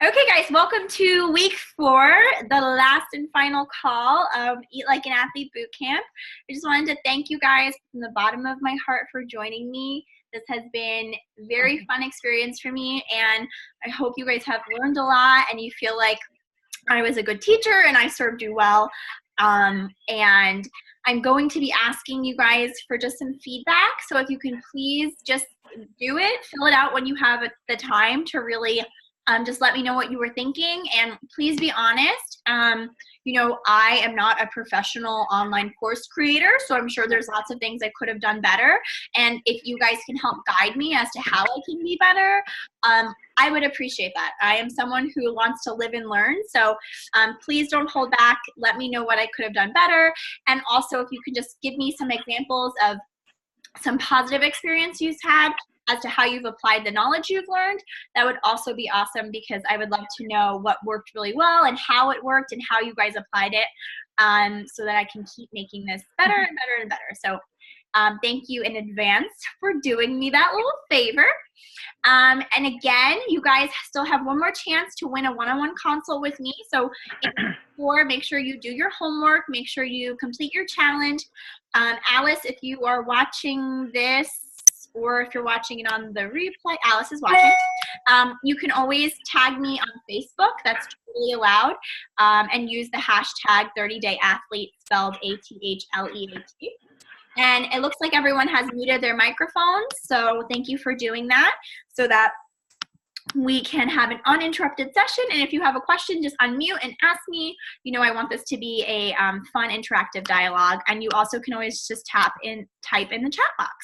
Okay, guys, welcome to week 4, the last and final call of Eat Like an Athlete Bootcamp. I just wanted to thank you guys from the bottom of my heart for joining me. This has been a very fun experience for me, and I hope you guys have learned a lot and you feel like I was a good teacher and I served you well. And I'm going to be asking you guys for just some feedback. So if you can please just do it, fill it out when you have the time to really just let me know what you were thinking, and please be honest. I am not a professional online course creator, so I'm sure there's lots of things I could have done better. And if you guys can help guide me as to how I can be better, I would appreciate that. I am someone who wants to live and learn, so please don't hold back. Let me know what I could have done better. And also, if you could just give me some examples of some positive experience you've had as to how you've applied the knowledge you've learned, that would also be awesome, because I would love to know what worked really well and how it worked and how you guys applied it, so that I can keep making this better and better and better. So thank you in advance for doing me that little favor. And again, you guys still have one more chance to win a one-on-one consult with me. So make sure you do your homework, make sure you complete your challenge. Alice, if you are watching this, or if you're watching it on the replay, Alice is watching, you can always tag me on Facebook. That's totally allowed. And use the hashtag 30DayAthlete, spelled ATHLEAT. And it looks like everyone has muted their microphones, so thank you for doing that, so that we can have an uninterrupted session. And if you have a question, just unmute and ask me. I want this to be a fun, interactive dialogue. And you also can always just type in the chat box.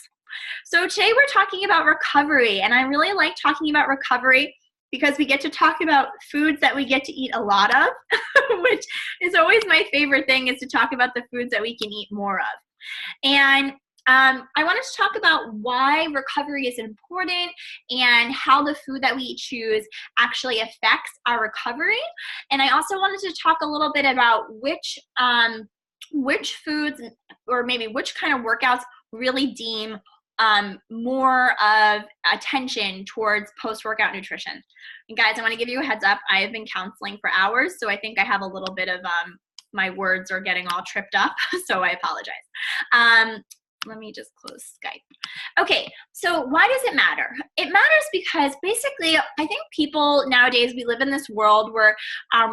So today we're talking about recovery, and I really like talking about recovery because we get to talk about foods that we get to eat a lot of, which is always my favorite thing, is to talk about the foods that we can eat more of. And I wanted to talk about why recovery is important and how the food that we choose actually affects our recovery. And I also wanted to talk a little bit about which foods, or maybe which kind of workouts, really deem more of attention towards post-workout nutrition. And guys, I want to give you a heads up. I have been counseling for hours, so I think I have a little bit of my words are getting all tripped up, so I apologize. Let me just close Skype. Okay, so why does it matter? It matters because basically, I think people nowadays, we live in this world where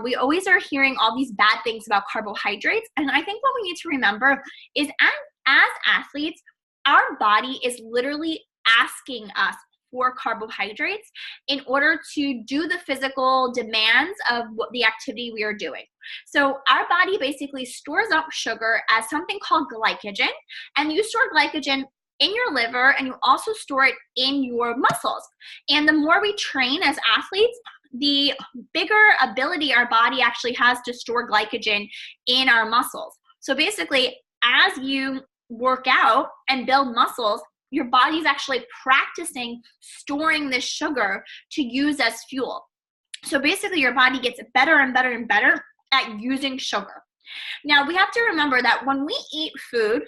we always are hearing all these bad things about carbohydrates. And I think what we need to remember is as athletes, our body is literally asking us for carbohydrates in order to do the physical demands of the activity we are doing. So our body basically stores up sugar as something called glycogen, and you store glycogen in your liver, and you also store it in your muscles. And the more we train as athletes, the bigger ability our body actually has to store glycogen in our muscles. So basically, as you work out and build muscles, your body's actually practicing storing this sugar to use as fuel. So basically, your body gets better and better and better at using sugar. Now, we have to remember that when we eat food,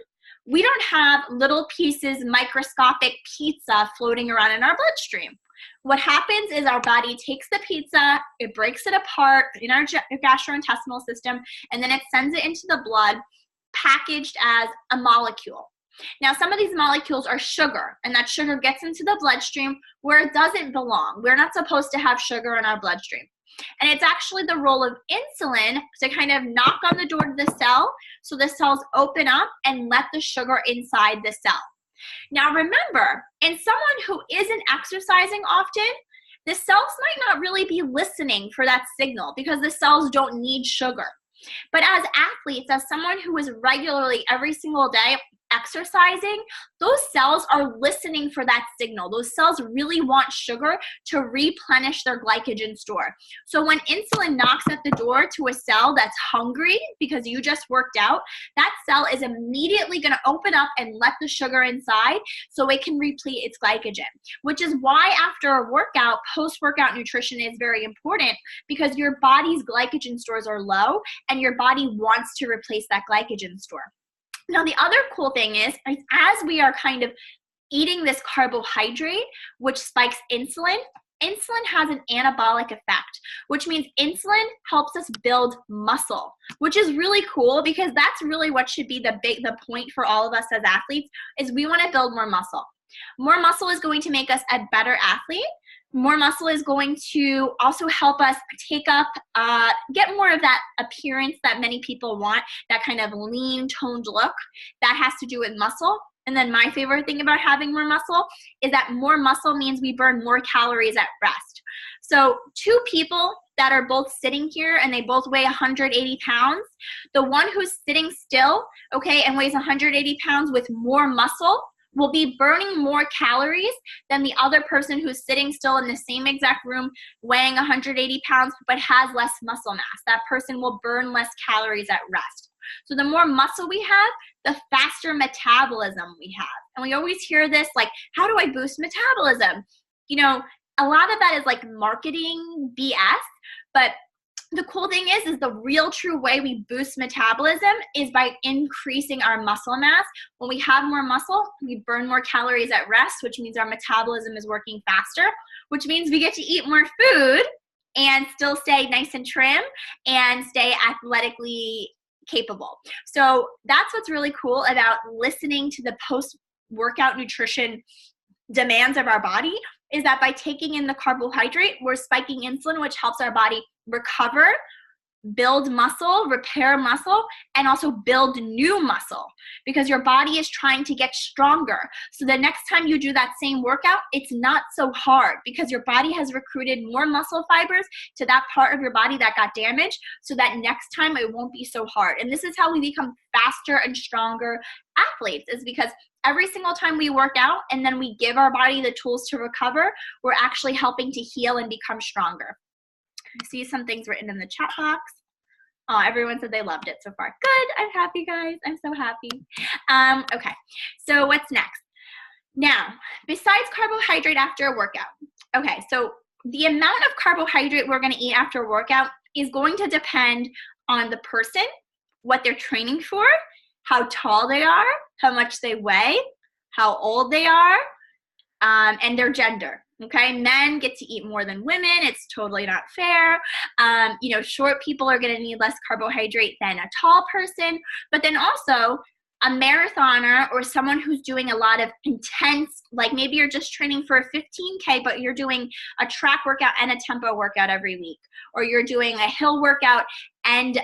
we don't have little pieces, microscopic pizza floating around in our bloodstream. What happens is our body takes the pizza, it breaks it apart in our gastrointestinal system, and then it sends it into the blood packaged as a molecule. Now, some of these molecules are sugar, and that sugar gets into the bloodstream where it doesn't belong. We're not supposed to have sugar in our bloodstream. And it's actually the role of insulin to kind of knock on the door to the cell so the cells open up and let the sugar inside the cell. Now, remember, in someone who isn't exercising often, the cells might not really be listening for that signal because the cells don't need sugar. But as athletes, as someone who is regularly every single day exercising, those cells are listening for that signal. Those cells really want sugar to replenish their glycogen store. So when insulin knocks at the door to a cell that's hungry because you just worked out, that cell is immediately going to open up and let the sugar inside so it can replete its glycogen, which is why after a workout, post-workout nutrition is very important, because your body's glycogen stores are low and your body wants to replace that glycogen store. Now, the other cool thing is, as we are kind of eating this carbohydrate, which spikes insulin, insulin has an anabolic effect, which means insulin helps us build muscle, which is really cool because that's really what should be the point for all of us as athletes is we want to build more muscle. More muscle is going to make us a better athlete. More muscle is going to also help us get more of that appearance that many people want, that kind of lean, toned look. That has to do with muscle. And then my favorite thing about having more muscle is that more muscle means we burn more calories at rest. So 2 people that are both sitting here and they both weigh 180 pounds, the one who's sitting still, okay, and weighs 180 pounds with more muscle will be burning more calories than the other person who's sitting still in the same exact room weighing 180 pounds but has less muscle mass. That person will burn less calories at rest. So the more muscle we have, the faster metabolism we have. And we always hear this like, how do I boost metabolism? You know, a lot of that is like marketing BS, but the cool thing is the real true way we boost metabolism is by increasing our muscle mass. When we have more muscle, we burn more calories at rest, which means our metabolism is working faster, which means we get to eat more food and still stay nice and trim and stay athletically capable. So that's what's really cool about listening to the post-workout nutrition demands of our body is that by taking in the carbohydrate, we're spiking insulin, which helps our body recover, build muscle, repair muscle, and also build new muscle because your body is trying to get stronger. So the next time you do that same workout, it's not so hard because your body has recruited more muscle fibers to that part of your body that got damaged so that next time it won't be so hard. And this is how we become faster and stronger athletes is because every single time we work out and then we give our body the tools to recover, we're actually helping to heal and become stronger. I see some things written in the chat box. Oh, everyone said they loved it so far. Good. I'm happy, guys. I'm so happy. Okay. So what's next? Now, besides carbohydrate after a workout. Okay. So the amount of carbohydrate we're going to eat after a workout is going to depend on the person, what they're training for, how tall they are, how much they weigh, how old they are, and their gender. Okay, men get to eat more than women. It's totally not fair. You know, short people are going to need less carbohydrate than a tall person. But then also a marathoner or someone who's doing a lot of intense, like maybe you're just training for a 15K, but you're doing a track workout and a tempo workout every week, or you're doing a hill workout and,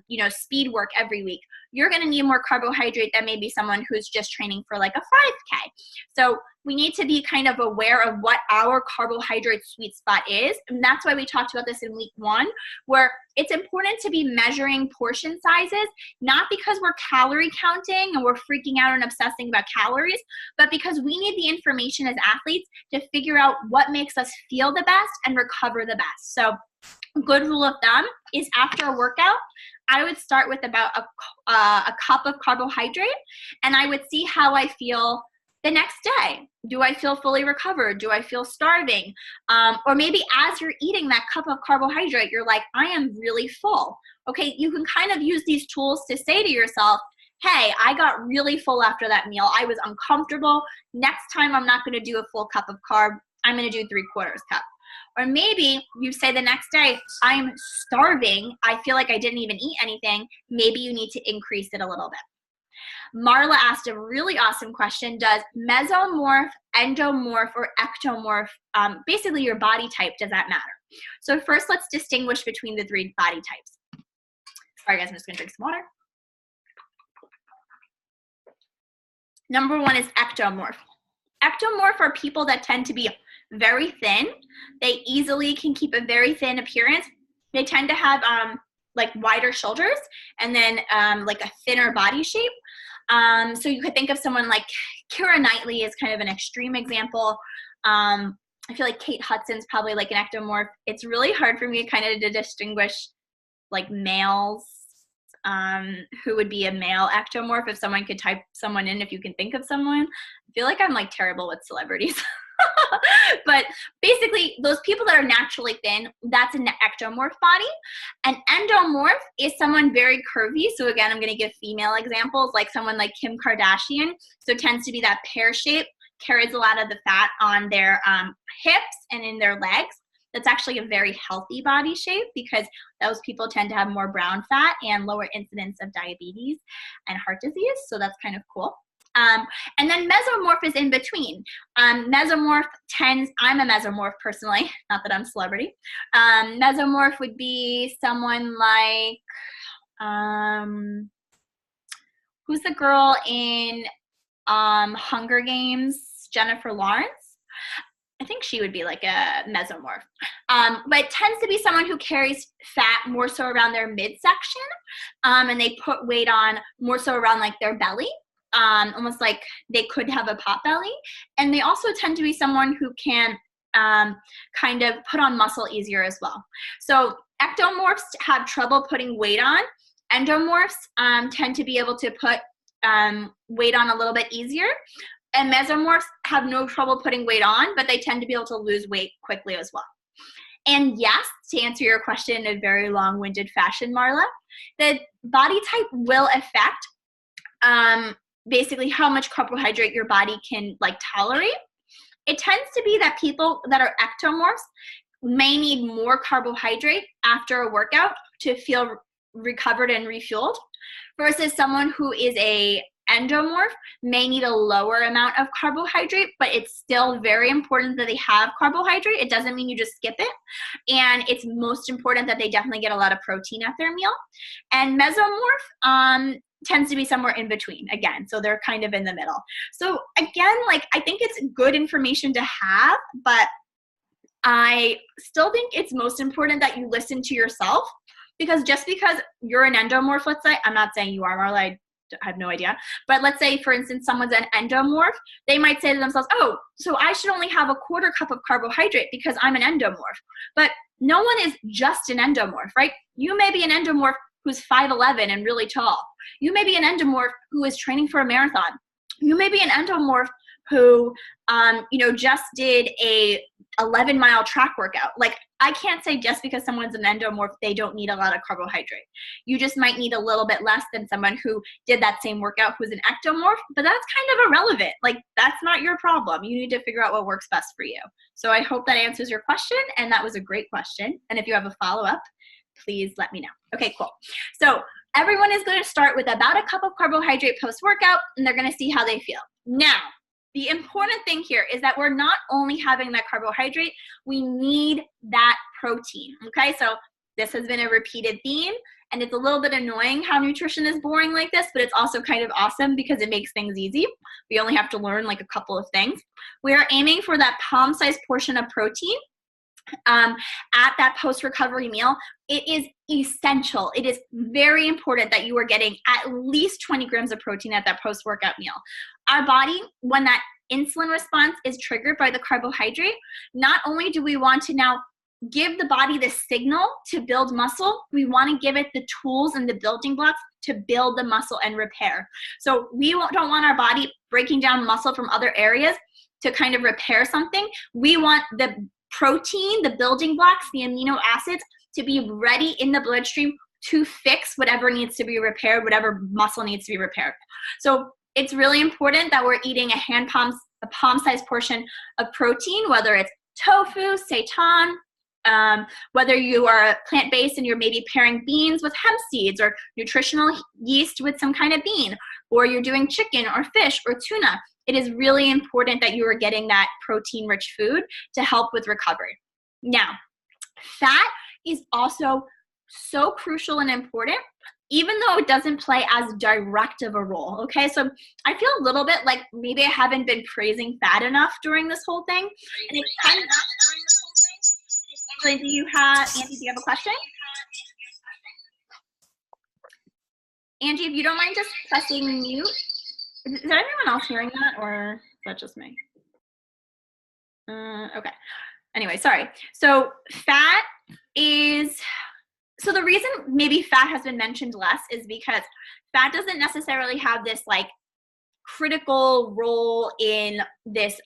you know, speed work every week. You're going to need more carbohydrate than maybe someone who's just training for like a 5K. So we need to be kind of aware of what our carbohydrate sweet spot is. And that's why we talked about this in week 1, where it's important to be measuring portion sizes, not because we're calorie counting and we're freaking out and obsessing about calories, but because we need the information as athletes to figure out what makes us feel the best and recover the best. So a good rule of thumb is after a workout, I would start with about a cup of carbohydrate, and I would see how I feel the next day. Do I feel fully recovered? Do I feel starving? Or maybe as you're eating that cup of carbohydrate, you're like, I am really full. Okay, you can kind of use these tools to say to yourself, hey, I got really full after that meal. I was uncomfortable. Next time, I'm not going to do a full cup of carb. I'm going to do 3/4 cup. Or maybe you say the next day, I'm starving. I feel like I didn't even eat anything. Maybe you need to increase it a little bit. Marla asked a really awesome question. Does mesomorph, endomorph, or ectomorph, basically your body type, does that matter? So first, let's distinguish between the 3 body types. Sorry, guys, I'm just going to drink some water. Number 1 is ectomorph. Ectomorph are people that tend to be very thin. They easily can keep a very thin appearance. They tend to have like wider shoulders and then like a thinner body shape. So you could think of someone like Keira Knightley is kind of an extreme example. I feel like Kate Hudson's probably like an ectomorph. It's really hard for me kind of to distinguish like males who would be a male ectomorph. If someone could type someone in, if you can think of someone. I feel like I'm like terrible with celebrities. But basically, those people that are naturally thin, that's an ectomorph body. An endomorph is someone very curvy. So again, I'm going to give female examples, like someone like Kim Kardashian. So it tends to be that pear shape, carries a lot of the fat on their hips and in their legs. That's actually a very healthy body shape because those people tend to have more brown fat and lower incidence of diabetes and heart disease. So that's kind of cool. And then mesomorph is in between. Mesomorph tends, I'm a mesomorph personally, not that I'm a celebrity. Mesomorph would be someone like, who's the girl in Hunger Games, Jennifer Lawrence? I think she would be like a mesomorph. But it tends to be someone who carries fat more so around their midsection, and they put weight on more so around like their belly, almost like they could have a pot belly. And they also tend to be someone who can kind of put on muscle easier as well. So ectomorphs have trouble putting weight on. Endomorphs tend to be able to put weight on a little bit easier. And mesomorphs have no trouble putting weight on, but they tend to be able to lose weight quickly as well. And yes, to answer your question in a very long-winded fashion, Marla, the body type will affect basically how much carbohydrate your body can like tolerate. It tends to be that people that are ectomorphs may need more carbohydrate after a workout to feel recovered and refueled, versus someone who is a endomorph may need a lower amount of carbohydrate, but it's still very important that they have carbohydrate. It doesn't mean you just skip it. And it's most important that they definitely get a lot of protein at their meal. And mesomorph tends to be somewhere in between again. So they're kind of in the middle. So again, like I think it's good information to have, but I still think it's most important that you listen to yourself, because just because you're an endomorph, let's say, I'm not saying you are, Marla, I have no idea. But let's say, for instance, someone's an endomorph. They might say to themselves, oh, so I should only have a quarter cup of carbohydrate because I'm an endomorph. But no one is just an endomorph, right? You may be an endomorph who's 5'11" and really tall. You may be an endomorph who is training for a marathon. You may be an endomorph who, just did a 11-mile track workout. Like, I can't say just because someone's an endomorph, they don't need a lot of carbohydrate. You just might need a little bit less than someone who did that same workout who's an ectomorph, but that's kind of irrelevant. Like, that's not your problem. You need to figure out what works best for you. So I hope that answers your question, and that was a great question. And if you have a follow-up, please let me know. Okay, cool. So everyone is going to start with about a cup of carbohydrate post-workout, and they're going to see how they feel. Now, the important thing here is that we're not only having that carbohydrate, we need that protein, okay? So this has been a repeated theme, and it's a little bit annoying how nutrition is boring like this, but it's also kind of awesome because it makes things easy. We only have to learn like a couple of things. We are aiming for that palm-sized portion of protein at that post-recovery meal. It is essential. It is very important that you are getting at least 20 grams of protein at that post-workout meal. Our body, when that insulin response is triggered by the carbohydrate, not only do we want to now give the body the signal to build muscle, we want to give it the tools and the building blocks to build the muscle and repair. So we don't want our body breaking down muscle from other areas to kind of repair something. We want the protein, the building blocks, the amino acids to be ready in the bloodstream to fix whatever needs to be repaired, whatever muscle needs to be repaired. So it's really important that we're eating a palm-sized portion of protein, whether it's tofu, seitan, whether you are plant-based and you're maybe pairing beans with hemp seeds or nutritional yeast with some kind of bean, or you're doing chicken or fish or tuna. It is really important that you are getting that protein-rich food to help with recovery. Now, fat is also so crucial and important, even though it doesn't play as direct of a role, okay? So I feel a little bit like maybe I haven't been praising fat enough during this whole thing. And it's kind of, Andy, do you have a question? Angie, if you don't mind just pressing mute. Is anyone else hearing that, or is that just me? Okay. Anyway, sorry. So fat is, so the reason maybe fat has been mentioned less is because fat doesn't necessarily have this like critical role in this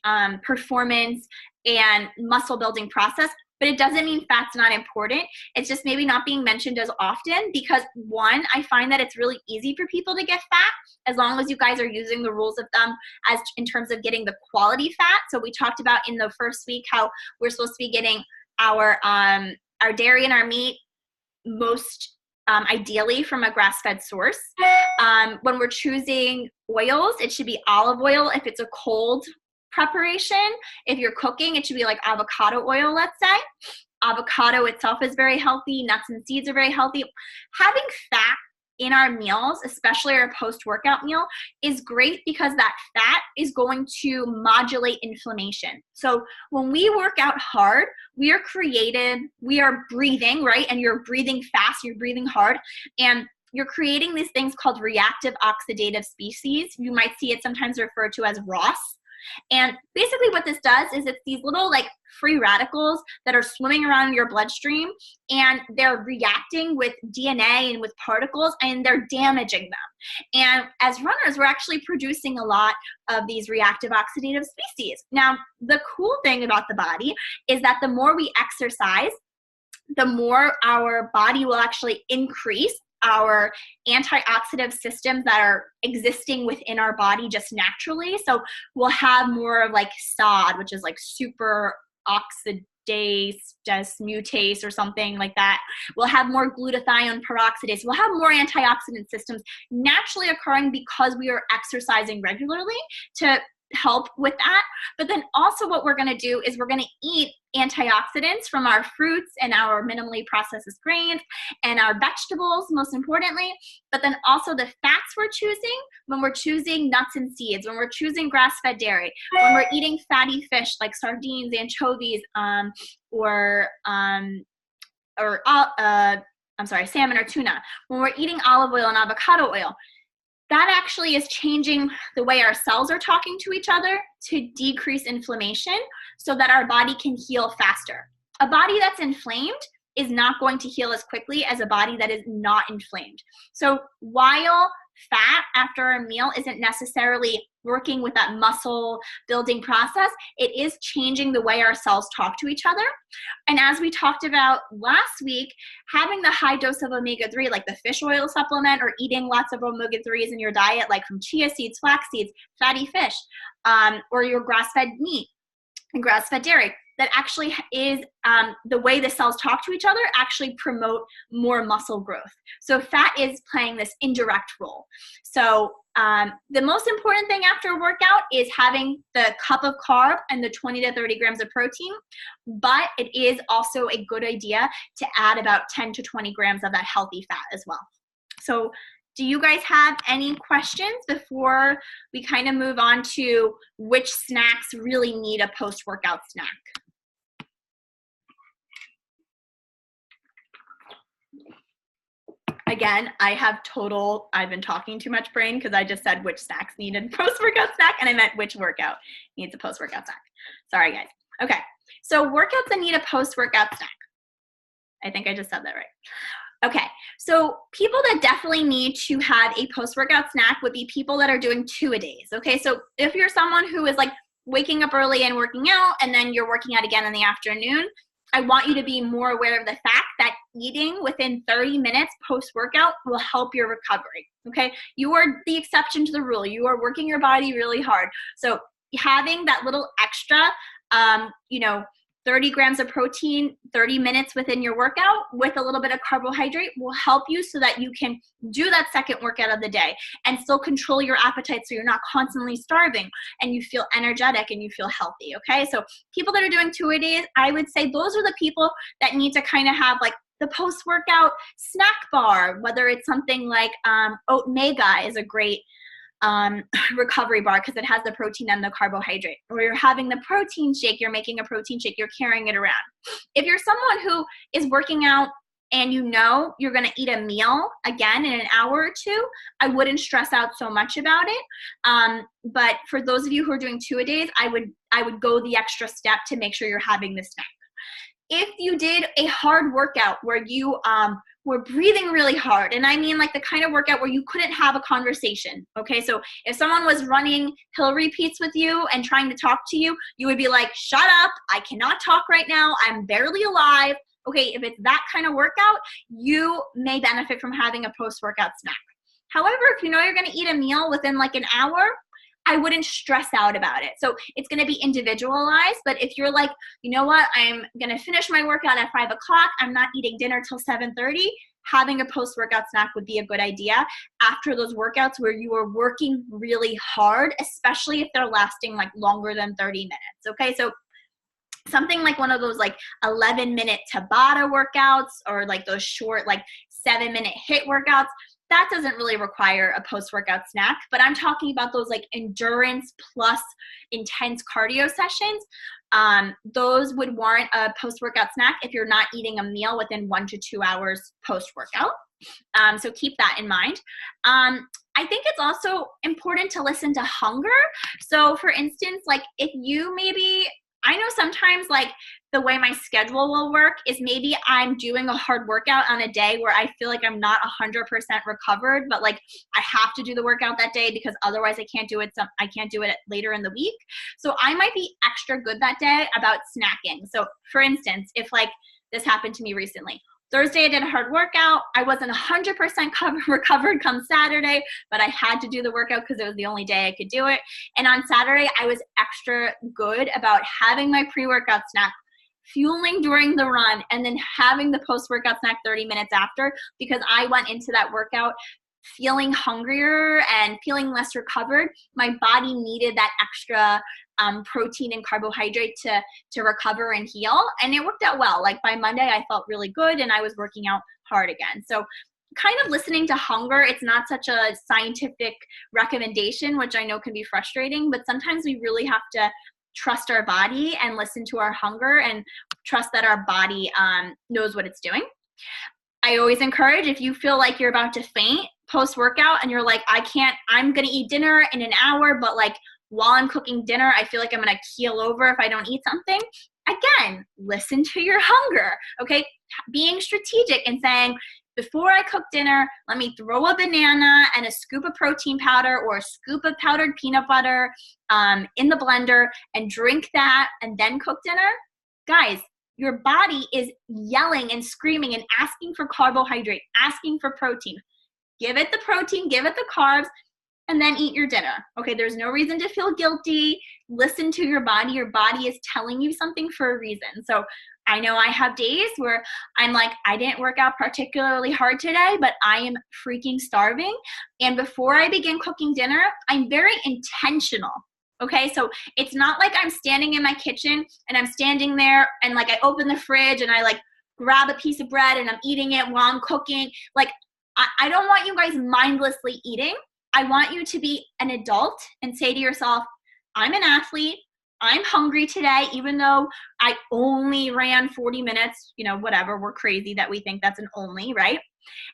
performance and muscle building process, but it doesn't mean fat's not important. It's just maybe not being mentioned as often because, one, I find that it's really easy for people to get fat as long as you guys are using the rules of thumb as in terms of getting the quality fat. So we talked about in the first week how we're supposed to be getting our dairy and our meat most ideally from a grass-fed source. When we're choosing oils, it should be olive oil if it's a cold preparation. If you're cooking, it should be like avocado oil, let's say. Avocado itself is very healthy. Nuts and seeds are very healthy. Having fat in our meals, especially our post-workout meal, is great because that fat is going to modulate inflammation. So when we work out hard, we are creative, we are breathing, right? And you're breathing fast, you're breathing hard, and you're creating these things called reactive oxidative species. You might see it sometimes referred to as ROS. And basically what this does is it's these little like free radicals that are swimming around in your bloodstream, and they're reacting with DNA and with particles, and they're damaging them. And as runners, we're actually producing a lot of these reactive oxidative species. Now, the cool thing about the body is that the more we exercise, the more our body will actually increase our antioxidant systems that are existing within our body just naturally. So we'll have more of like SOD, which is like super oxidase mutase or something like that. We'll have more glutathione peroxidase. We'll have more antioxidant systems naturally occurring because we are exercising regularly to help with that. But then also what we're going to do is we're going to eat antioxidants from our fruits and our minimally processed grains and our vegetables, most importantly, but then also the fats we're choosing when we're choosing nuts and seeds, when we're choosing grass-fed dairy, when we're eating fatty fish like sardines, anchovies, salmon or tuna, when we're eating olive oil and avocado oil. That actually is changing the way our cells are talking to each other to decrease inflammation so that our body can heal faster. A body that's inflamed is not going to heal as quickly as a body that is not inflamed. So while fat after a meal isn't necessarily working with that muscle building process, it is changing the way our cells talk to each other. And as we talked about last week, having the high dose of omega-3, like the fish oil supplement, or eating lots of omega-3s in your diet, like from chia seeds, flax seeds, fatty fish, or your grass-fed meat and grass-fed dairy, that actually is the way the cells talk to each other actually promote more muscle growth. So fat is playing this indirect role. So the most important thing after a workout is having the cup of carb and the 20 to 30 grams of protein, but it is also a good idea to add about 10 to 20 grams of that healthy fat as well. So do you guys have any questions before we kind of move on to which snacks really need a post-workout snack? Again, I've been talking too much brain because I just said which snacks need a post-workout snack, and I meant which workout needs a post-workout snack. Sorry, guys. Okay, so workouts that need a post-workout snack. I think I just said that right. Okay, so people that definitely need to have a post-workout snack would be people that are doing 2-a-days. Okay, so if you're someone who is like waking up early and working out, and then you're working out again in the afternoon, I want you to be more aware of the fact that eating within 30 minutes post-workout will help your recovery, okay? You are the exception to the rule. You are working your body really hard. So having that little extra, 30 grams of protein, 30 minutes within your workout with a little bit of carbohydrate will help you so that you can do that second workout of the day and still control your appetite so you're not constantly starving and you feel energetic and you feel healthy, okay? So people that are doing 2-a-days, I would say those are the people that need to kind of have like the post-workout snack bar, whether it's something like Oatmega is a great recovery bar because it has the protein and the carbohydrate. Or you're having the protein shake, you're making a protein shake, you're carrying it around. If you're someone who is working out and you know you're going to eat a meal again in an hour or two, I wouldn't stress out so much about it. But for those of you who are doing 2-a-days, I would go the extra step to make sure you're having this snack. if you did a hard workout where you were breathing really hard, and I mean like the kind of workout where you couldn't have a conversation, okay? So if someone was running hill repeats with you and trying to talk to you, you would be like, shut up, I cannot talk right now, I'm barely alive. Okay, if it's that kind of workout, you may benefit from having a post-workout snack. However, if you know you're gonna eat a meal within like an hour, I wouldn't stress out about it. So it's going to be individualized, but if you're like, you know what, I'm going to finish my workout at 5 o'clock, I'm not eating dinner till 7:30, having a post-workout snack would be a good idea after those workouts where you are working really hard, especially if they're lasting like longer than 30 minutes. Okay, so something like one of those like 11-minute Tabata workouts or like those short like 7-minute HIIT workouts, that doesn't really require a post-workout snack, but I'm talking about those like endurance plus intense cardio sessions. Those would warrant a post-workout snack if you're not eating a meal within 1 to 2 hours post-workout. So keep that in mind. I think it's also important to listen to hunger. So for instance, like if you maybe, I know sometimes like the way my schedule will work is maybe I'm doing a hard workout on a day where I feel like I'm not 100% recovered, but like I have to do the workout that day because otherwise I can't do it later in the week. So I might be extra good that day about snacking. So for instance, if like this happened to me recently, Thursday I did a hard workout. I wasn't 100% recovered come Saturday, but I had to do the workout because it was the only day I could do it. And on Saturday, I was extra good about having my pre-workout snack, fueling during the run, and then having the post-workout snack 30 minutes after, because I went into that workout feeling hungrier and feeling less recovered. My body needed that extra protein and carbohydrate to recover and heal, and it worked out well. Like by Monday I felt really good and I was working out hard again. So kind of listening to hunger, it's not such a scientific recommendation, which I know can be frustrating, but sometimes we really have to trust our body and listen to our hunger and trust that our body knows what it's doing. I always encourage, if you feel like you're about to faint post-workout and you're like, I'm gonna eat dinner in an hour, but like while I'm cooking dinner, I feel like I'm gonna keel over if I don't eat something. Again, listen to your hunger, okay? Being strategic and saying, before I cook dinner, let me throw a banana and a scoop of protein powder or a scoop of powdered peanut butter in the blender and drink that and then cook dinner. Guys, your body is yelling and screaming and asking for carbohydrate, asking for protein. Give it the protein, give it the carbs, and then eat your dinner. Okay, there's no reason to feel guilty. Listen to your body. Your body is telling you something for a reason. So I know I have days where I'm like, I didn't work out particularly hard today, but I am freaking starving. And before I begin cooking dinner, I'm very intentional. Okay, so it's not like I'm standing in my kitchen and I'm standing there and like I open the fridge and I like grab a piece of bread and I'm eating it while I'm cooking. Like I don't want you guys mindlessly eating. I want you to be an adult and say to yourself, I'm an athlete. I'm hungry today, even though I only ran 40 minutes, you know, whatever, we're crazy that we think that's an only, right?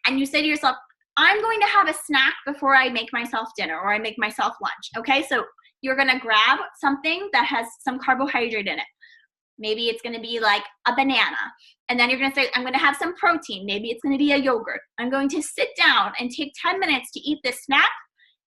And you say to yourself, I'm going to have a snack before I make myself dinner or I make myself lunch, okay? So you're gonna grab something that has some carbohydrate in it. Maybe it's gonna be like a banana. And then you're gonna say, I'm gonna have some protein. Maybe it's gonna be a yogurt. I'm going to sit down and take 10 minutes to eat this snack.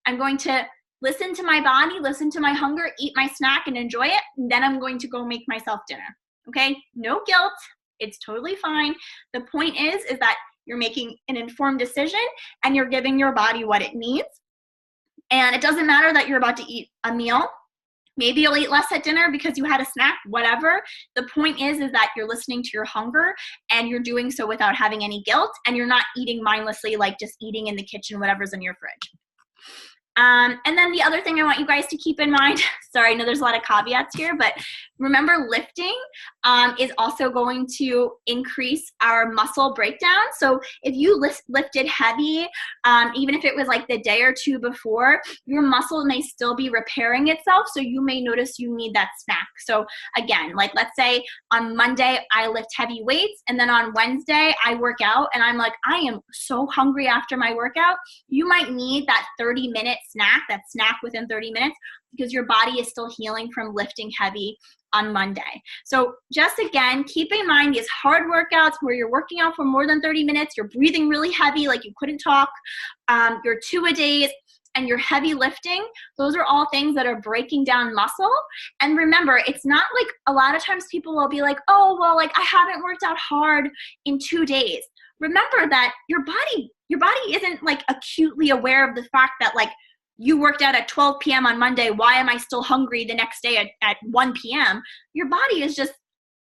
I'm going to listen to my body, listen to my hunger, eat my snack and enjoy it. And then I'm going to go make myself dinner, okay? No guilt, it's totally fine. The point is that you're making an informed decision and you're giving your body what it needs. And it doesn't matter that you're about to eat a meal. Maybe you'll eat less at dinner because you had a snack, whatever. The point is that you're listening to your hunger and you're doing so without having any guilt, and you're not eating mindlessly, like just eating in the kitchen, whatever's in your fridge. And then the other thing I want you guys to keep in mind, sorry, I know there's a lot of caveats here, but remember lifting is also going to increase our muscle breakdown. So if you lifted heavy, even if it was like the day or two before, your muscle may still be repairing itself. So you may notice you need that snack. So again, like let's say on Monday, I lift heavy weights, and then on Wednesday, I work out and I'm like, I am so hungry after my workout. You might need that 30-minute snack, that snack within 30 minutes, because your body is still healing from lifting heavy on Monday. So just again, keep in mind these hard workouts where you're working out for more than 30 minutes, you're breathing really heavy like you couldn't talk, your two-a-days, and your heavy lifting, those are all things that are breaking down muscle. And remember, it's not like a lot of times people will be like, oh, well, like I haven't worked out hard in 2 days. Remember that your body isn't like acutely aware of the fact that like you worked out at 12 p.m. on Monday. Why am I still hungry the next day at 1 p.m.? Your body is just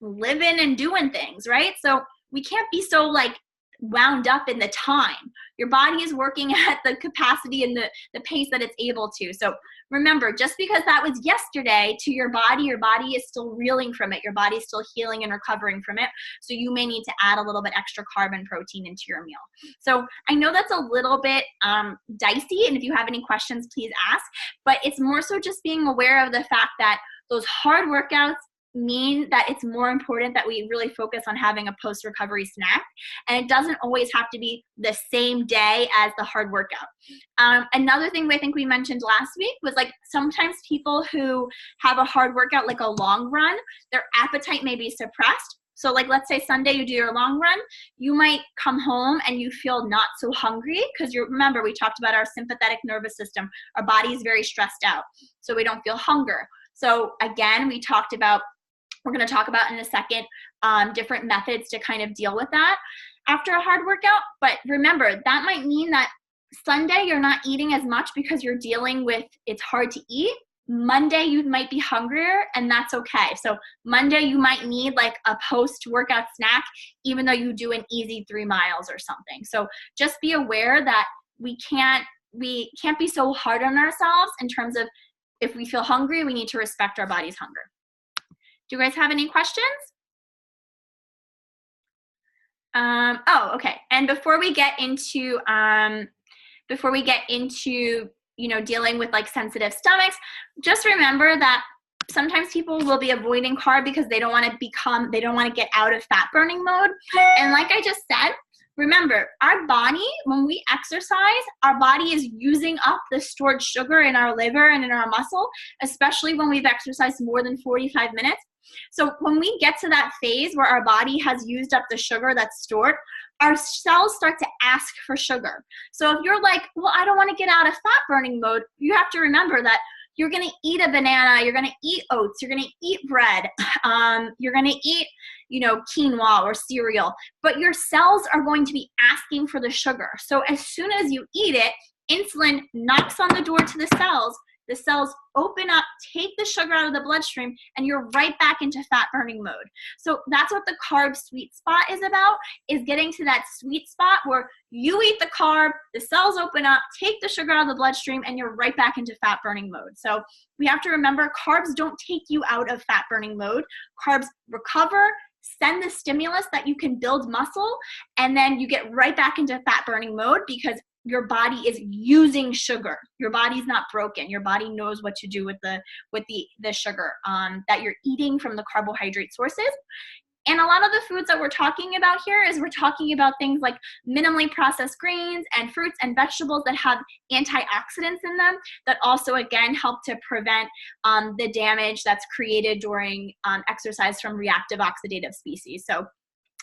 living and doing things, right? So we can't be so like wound up in the time. Your body is working at the capacity and the pace that it's able to. So remember, just because that was yesterday to your body is still reeling from it. Your body is still healing and recovering from it. So you may need to add a little bit extra carb and protein into your meal. So I know that's a little bit dicey, and if you have any questions, please ask. But it's more so just being aware of the fact that those hard workouts mean that it's more important that we really focus on having a post-recovery snack, and it doesn't always have to be the same day as the hard workout. Another thing I think we mentioned last week was like sometimes people who have a hard workout like a long run, their appetite may be suppressed. So like let's say Sunday you do your long run, you might come home and you feel not so hungry because remember we talked about our sympathetic nervous system. Our body is very stressed out, so we don't feel hunger. So again, we're going to talk about in a second different methods to kind of deal with that after a hard workout. But remember, that might mean that Sunday you're not eating as much because you're dealing with it's hard to eat. Monday you might be hungrier, and that's okay. So Monday you might need like a post-workout snack even though you do an easy 3 miles or something. So just be aware that we can't be so hard on ourselves in terms of if we feel hungry, we need to respect our body's hunger. Do you guys have any questions? Oh, okay. And before we get into dealing with like sensitive stomachs, just remember that sometimes people will be avoiding carb because they don't want to get out of fat burning mode. And like I just said, remember, our body, when we exercise, our body is using up the stored sugar in our liver and in our muscle, especially when we've exercised more than 45 minutes. So when we get to that phase where our body has used up the sugar that's stored, our cells start to ask for sugar. So if you're like, well, I don't want to get out of fat burning mode, you have to remember that you're going to eat a banana, you're going to eat oats, you're going to eat bread, you're going to eat, quinoa or cereal, but your cells are going to be asking for the sugar. So as soon as you eat it, insulin knocks on the door to the cells open up, take the sugar out of the bloodstream, and you're right back into fat burning mode. So that's what the carb sweet spot is about, is getting to that sweet spot where you eat the carb, the cells open up, take the sugar out of the bloodstream, and you're right back into fat burning mode. So we have to remember carbs don't take you out of fat burning mode. Carbs recover, send the stimulus that you can build muscle, and then you get right back into fat burning mode because your body is using sugar. Your body's not broken. Your body knows what to do with the sugar that you're eating from the carbohydrate sources. And a lot of the foods that we're talking about here is we're talking about things like minimally processed grains and fruits and vegetables that have antioxidants in them that also, again, help to prevent the damage that's created during exercise from reactive oxidative species. So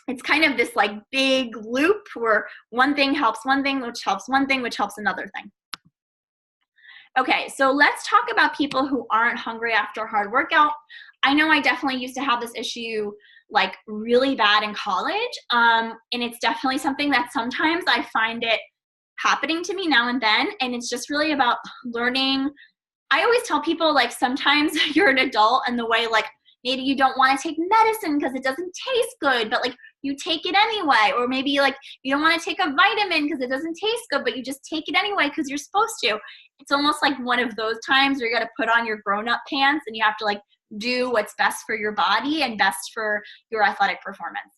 it's kind of this like big loop where one thing helps one thing, which helps one thing, which helps another thing. Okay, so let's talk about people who aren't hungry after a hard workout. I know I definitely used to have this issue like really bad in college, and it's definitely something that sometimes I find it happening to me now and then, and it's just really about learning. I always tell people like sometimes you're an adult and the way like maybe you don't want to take medicine because it doesn't taste good, but like you take it anyway. Or maybe like you don't want to take a vitamin because it doesn't taste good, but you just take it anyway because you're supposed to. It's almost like one of those times where you got to put on your grown-up pants and you have to like do what's best for your body and best for your athletic performance.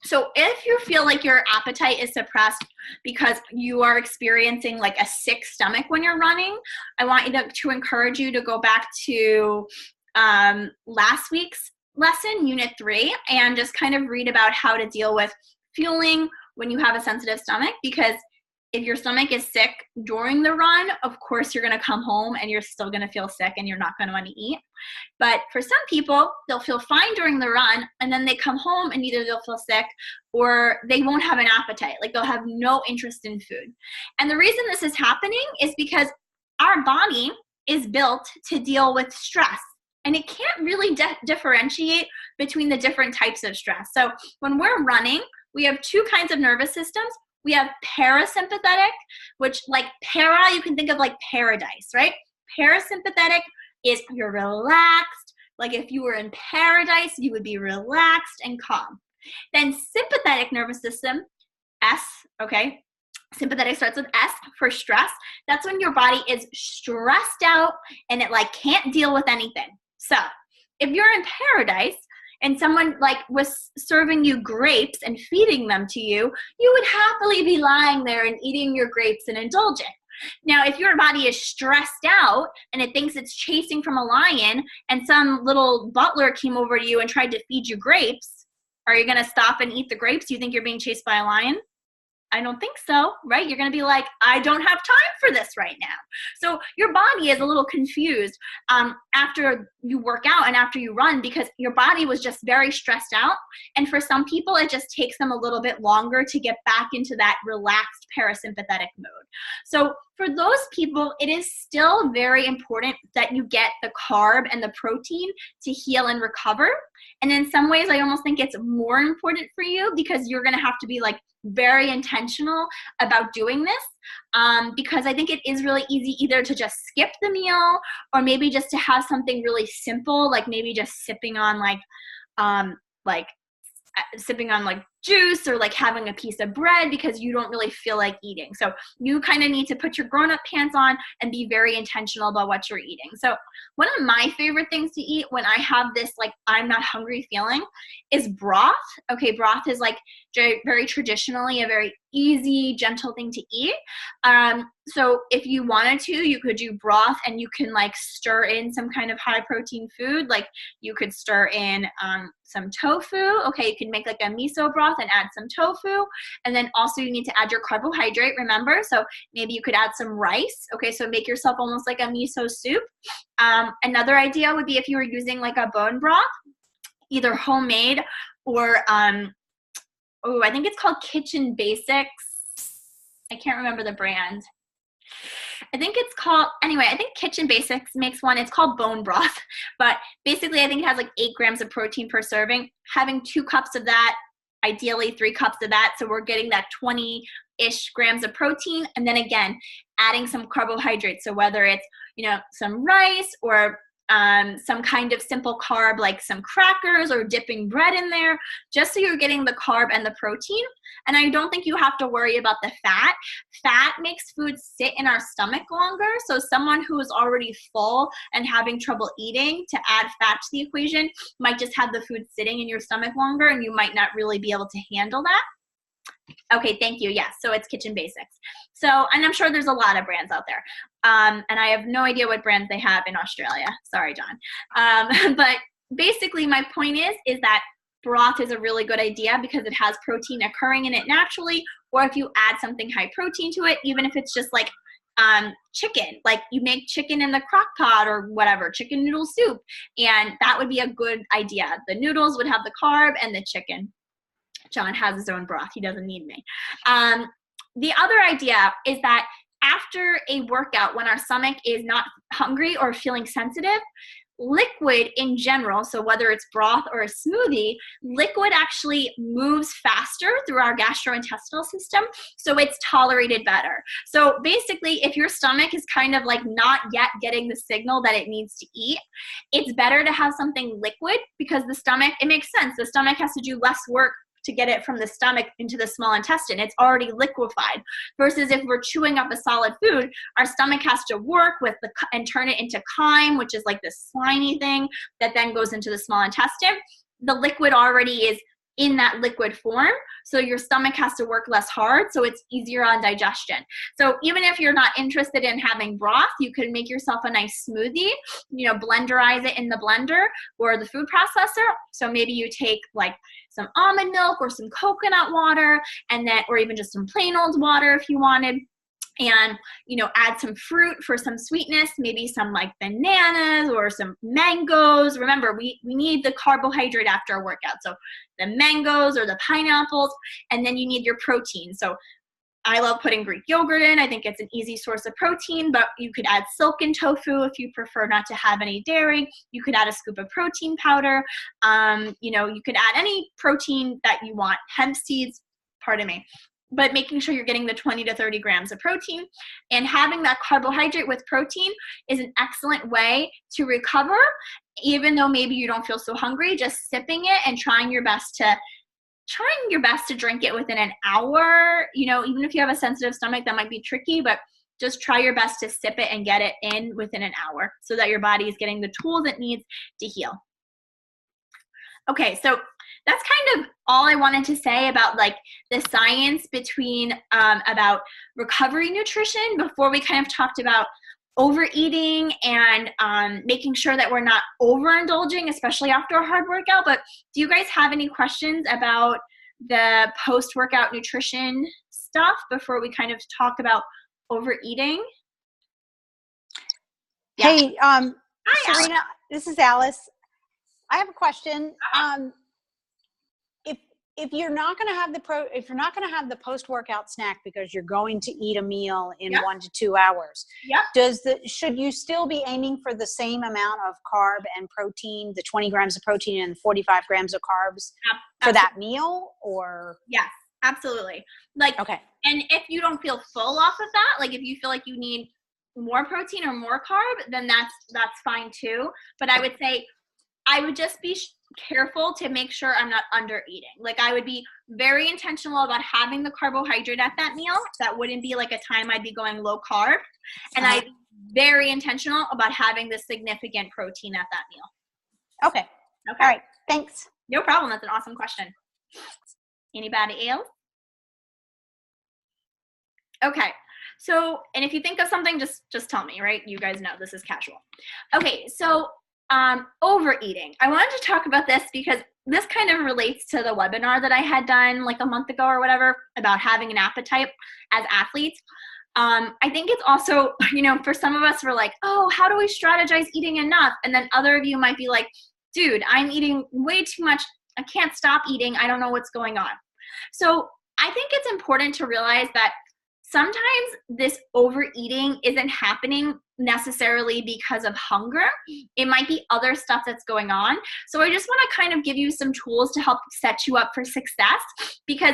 So if you feel like your appetite is suppressed because you are experiencing like a sick stomach when you're running, I want you to encourage you to go back to last week's lesson, Unit 3, and just kind of read about how to deal with fueling when you have a sensitive stomach, because if your stomach is sick during the run, of course you're going to come home and you're still going to feel sick and you're not going to want to eat. But for some people, they'll feel fine during the run and then they come home and either they'll feel sick or they won't have an appetite. Like they'll have no interest in food. And the reason this is happening is because our body is built to deal with stress. And it can't really differentiate between the different types of stress. So when we're running, we have two kinds of nervous systems. We have parasympathetic, which like para, you can think of like paradise, right? Parasympathetic is you're relaxed. Like if you were in paradise, you would be relaxed and calm. Then sympathetic nervous system, S, okay? Sympathetic starts with S for stress. That's when your body is stressed out and it like can't deal with anything. So if you're in paradise, and someone like was serving you grapes and feeding them to you, you would happily be lying there and eating your grapes and indulging. Now, if your body is stressed out and it thinks it's chasing from a lion and some little butler came over to you and tried to feed you grapes, are you going to stop and eat the grapes? Do you think you're being chased by a lion? I don't think so, right? You're going to be like, I don't have time for this right now. So your body is a little confused after you work out and after you run because your body was just very stressed out. And for some people, it just takes them a little bit longer to get back into that relaxed parasympathetic mode. So for those people, it is still very important that you get the carb and the protein to heal and recover. And in some ways, I almost think it's more important for you because you're going to have to be like very intentional about doing this because I think it is really easy either to just skip the meal or maybe just to have something really simple, like maybe just sipping on juice or like having a piece of bread because you don't really feel like eating. So you kind of need to put your grown-up pants on and be very intentional about what you're eating. So one of my favorite things to eat when I have this like I'm not hungry feeling is broth. Okay, broth is like very traditionally a very easy, gentle thing to eat. So if you wanted to, you could do broth and you can like stir in some kind of high protein food. Like you could stir in some tofu. Okay, you can make like a miso broth and add some tofu. And then also you need to add your carbohydrate, remember? So maybe you could add some rice. Okay, so make yourself almost like a miso soup. Another idea would be if you were using like a bone broth, either homemade or I think it's called Kitchen Basics. I can't remember the brand. I think Kitchen Basics makes one. It's called bone broth. But basically, I think it has like 8 grams of protein per serving. Having 2 cups of that, ideally 3 cups of that. So we're getting that 20-ish grams of protein. And then again, adding some carbohydrates. So whether it's, some rice or some kind of simple carb like some crackers or dipping bread in there, just so you're getting the carb and the protein. And I don't think you have to worry about the fat. Fat makes food sit in our stomach longer. So someone who is already full and having trouble eating, to add fat to the equation might just have the food sitting in your stomach longer and you might not really be able to handle that. Okay, thank you. Yes, so it's Kitchen Basics. So, and I'm sure there's a lot of brands out there. And I have no idea what brands they have in Australia. Sorry, John. But basically my point is that broth is a really good idea because it has protein occurring in it naturally, or if you add something high protein to it, even if it's just like chicken, like you make chicken in the crock pot or whatever, chicken noodle soup, and that would be a good idea. The noodles would have the carb and the chicken. John has his own broth. He doesn't need me. The other idea is that after a workout, when our stomach is not hungry or feeling sensitive, liquid in general, so whether it's broth or a smoothie, liquid actually moves faster through our gastrointestinal system, so it's tolerated better. So basically, if your stomach is kind of like not yet getting the signal that it needs to eat, it's better to have something liquid because the stomach, it makes sense, the stomach has to do less work to get it from the stomach into the small intestine. It's already liquefied. Versus if we're chewing up a solid food, our stomach has to work with and turn it into chyme, which is like this slimy thing that then goes into the small intestine. The liquid already is in that liquid form, so your stomach has to work less hard, so it's easier on digestion. So even if you're not interested in having broth, you could make yourself a nice smoothie, blenderize it in the blender or the food processor. So maybe you take like some almond milk or some coconut water, and then, or even just some plain old water if you wanted, and add some fruit for some sweetness, maybe some like bananas or some mangoes. Remember, we need the carbohydrate after our workout, so the mangoes or the pineapples, and then you need your protein. So I love putting Greek yogurt in. I think it's an easy source of protein, but you could add silken tofu if you prefer not to have any dairy. You could add a scoop of protein powder. You could add any protein that you want, hemp seeds, pardon me. But making sure you're getting the 20 to 30 grams of protein, and having that carbohydrate with protein is an excellent way to recover, even though maybe you don't feel so hungry. Just sipping it and trying your best to drink it within an hour. Even if you have a sensitive stomach, that might be tricky, but just try your best to sip it and get it in within an hour so that your body is getting the tools it needs to heal. Okay, so that's kind of all I wanted to say about like the science between about recovery nutrition, before we kind of talked about overeating and making sure that we're not overindulging, especially after a hard workout. But do you guys have any questions about the post-workout nutrition stuff before we kind of talk about overeating? Yeah. Hey, Hi, Serena, Alice. This is Alice. I have a question. If you're not going to have the post-workout snack because you're going to eat a meal in 1 to 2 hours, should you still be aiming for the same amount of carb and protein, the 20 grams of protein and 45 grams of carbs for that meal? Or yes, absolutely. Okay. And if you don't feel full off of that, like if you feel like you need more protein or more carb, then that's fine too. But I would say I would just be careful to make sure I'm not under eating. Like I would be very intentional about having the carbohydrate at that meal. That wouldn't be like a time I'd be going low carb. And I'd be very intentional about having the significant protein at that meal. Okay. All right. Thanks. No problem. That's an awesome question. Anybody else? Okay. So, and if you think of something, just tell me, right? You guys know this is casual. Okay. So overeating. I wanted to talk about this because this kind of relates to the webinar that I had done like a month ago or whatever about having an appetite as athletes. I think it's also, for some of us, we're like, oh, how do we strategize eating enough? And then other of you might be like, dude, I'm eating way too much. I can't stop eating. I don't know what's going on. So I think it's important to realize that sometimes this overeating isn't happening necessarily because of hunger. It might be other stuff that's going on. So I just want to kind of give you some tools to help set you up for success, because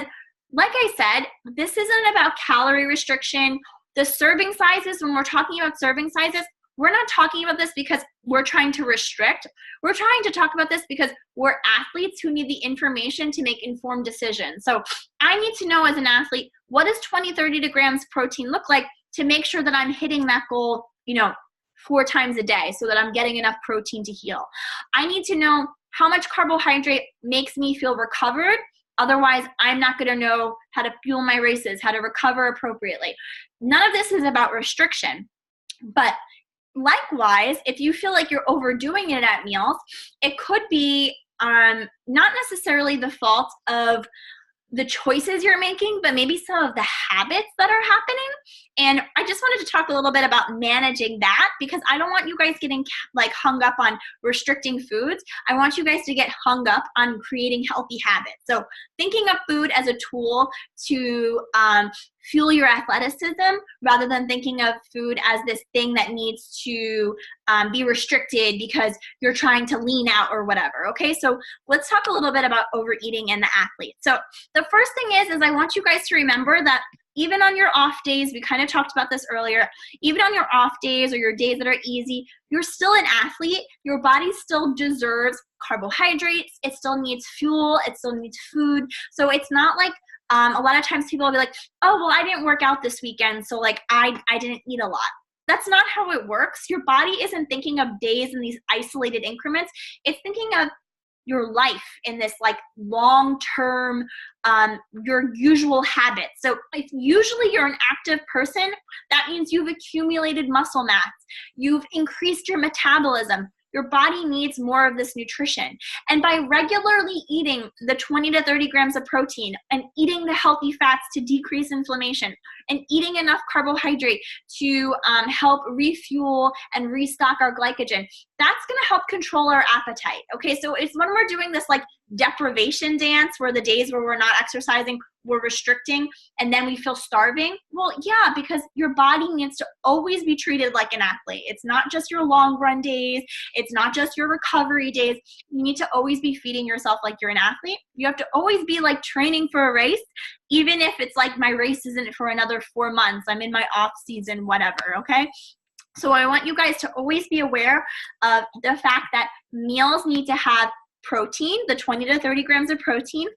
like I said, this isn't about calorie restriction. The serving sizes, when we're talking about serving sizes, we're not talking about this because we're trying to restrict. We're trying to talk about this because we're athletes who need the information to make informed decisions. So I need to know as an athlete, what does 20, 30 grams protein look like to make sure that I'm hitting that goal, 4 times a day so that I'm getting enough protein to heal. I need to know how much carbohydrate makes me feel recovered. Otherwise, I'm not going to know how to fuel my races, how to recover appropriately. None of this is about restriction, but likewise, if you feel like you're overdoing it at meals, it could be not necessarily the fault of the choices you're making, but maybe some of the habits that are happening. And I just wanted to talk a little bit about managing that, because I don't want you guys getting like hung up on restricting foods. I want you guys to get hung up on creating healthy habits. So thinking of food as a tool to fuel your athleticism, rather than thinking of food as this thing that needs to be restricted because you're trying to lean out or whatever. Okay, so let's talk a little bit about overeating and the athlete. So the first thing is I want you guys to remember that even on your off days, we kind of talked about this earlier, even on your off days or your days that are easy, you're still an athlete. Your body still deserves carbohydrates. It still needs fuel. It still needs food. So it's not like a lot of times people will be like, oh, well, I didn't work out this weekend, so like I didn't eat a lot. That's not how it works. Your body isn't thinking of days in these isolated increments. It's thinking of your life in this like long-term, your usual habits. So if usually you're an active person, that means you've accumulated muscle mass, you've increased your metabolism. Your body needs more of this nutrition. And by regularly eating the 20 to 30 grams of protein and eating the healthy fats to decrease inflammation and eating enough carbohydrate to help refuel and restock our glycogen, that's going to help control our appetite. Okay, so it's when we're doing this like deprivation dance where the days where we're not exercising, we're restricting, and then we feel starving. Well, yeah, because your body needs to always be treated like an athlete. It's not just your long run days. It's not just your recovery days. You need to always be feeding yourself like you're an athlete. You have to always be like training for a race, even if it's like my race isn't for another 4 months. I'm in my off season, whatever, okay? So I want you guys to always be aware of the fact that meals need to have protein, the 20 to 30 grams of protein.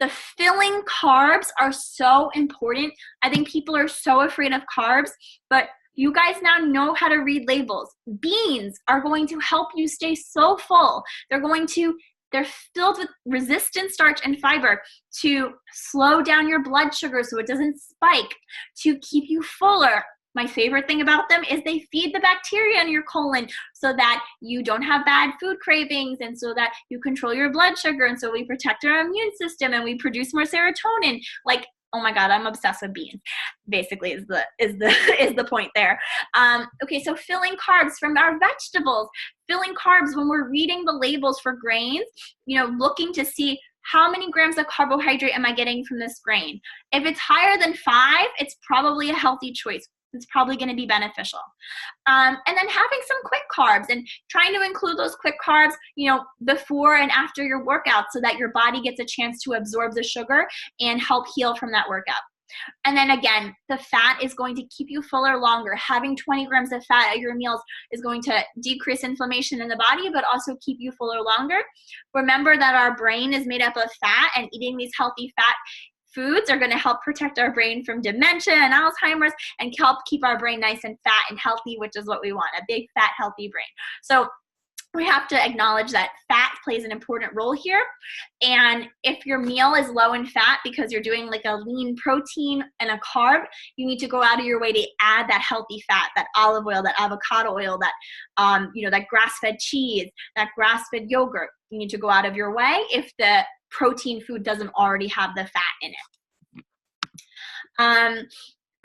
The filling carbs are so important. I think people are so afraid of carbs, but you guys now know how to read labels. Beans are going to help you stay so full. They're filled with resistant starch and fiber to slow down your blood sugar so it doesn't spike, to keep you fuller. My favorite thing about them is they feed the bacteria in your colon so that you don't have bad food cravings and so that you control your blood sugar, and so we protect our immune system and we produce more serotonin. Like, oh my God, I'm obsessed with beans. Basically, is the point there. Okay, so filling carbs from our vegetables, filling carbs when we're reading the labels for grains, looking to see how many grams of carbohydrate am I getting from this grain. If it's higher than 5, it's probably a healthy choice. It's probably going to be beneficial. And then having some quick carbs and trying to include those quick carbs, before and after your workout so that your body gets a chance to absorb the sugar and help heal from that workout. And then again, the fat is going to keep you fuller longer. Having 20 grams of fat at your meals is going to decrease inflammation in the body, but also keep you fuller longer. Remember that our brain is made up of fat, and eating these healthy fat foods are going to help protect our brain from dementia and Alzheimer's and help keep our brain nice and fat and healthy, which is what we want, a big, fat, healthy brain. So we have to acknowledge that fat plays an important role here. And if your meal is low in fat because you're doing like a lean protein and a carb, you need to go out of your way to add that healthy fat, that olive oil, that avocado oil, that that grass-fed cheese, that grass-fed yogurt. You need to go out of your way if the protein food doesn't already have the fat in it.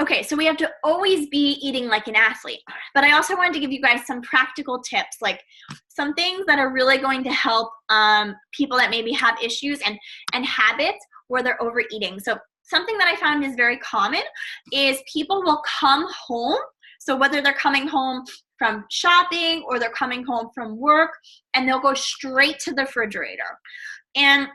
Okay, so we have to always be eating like an athlete. But I also wanted to give you guys some practical tips, like some things that are really going to help people that maybe have issues and habits where they're overeating. So something that I found is very common is people will come home. So whether they're coming home from shopping or they're coming home from work, and they'll go straight to the refrigerator. And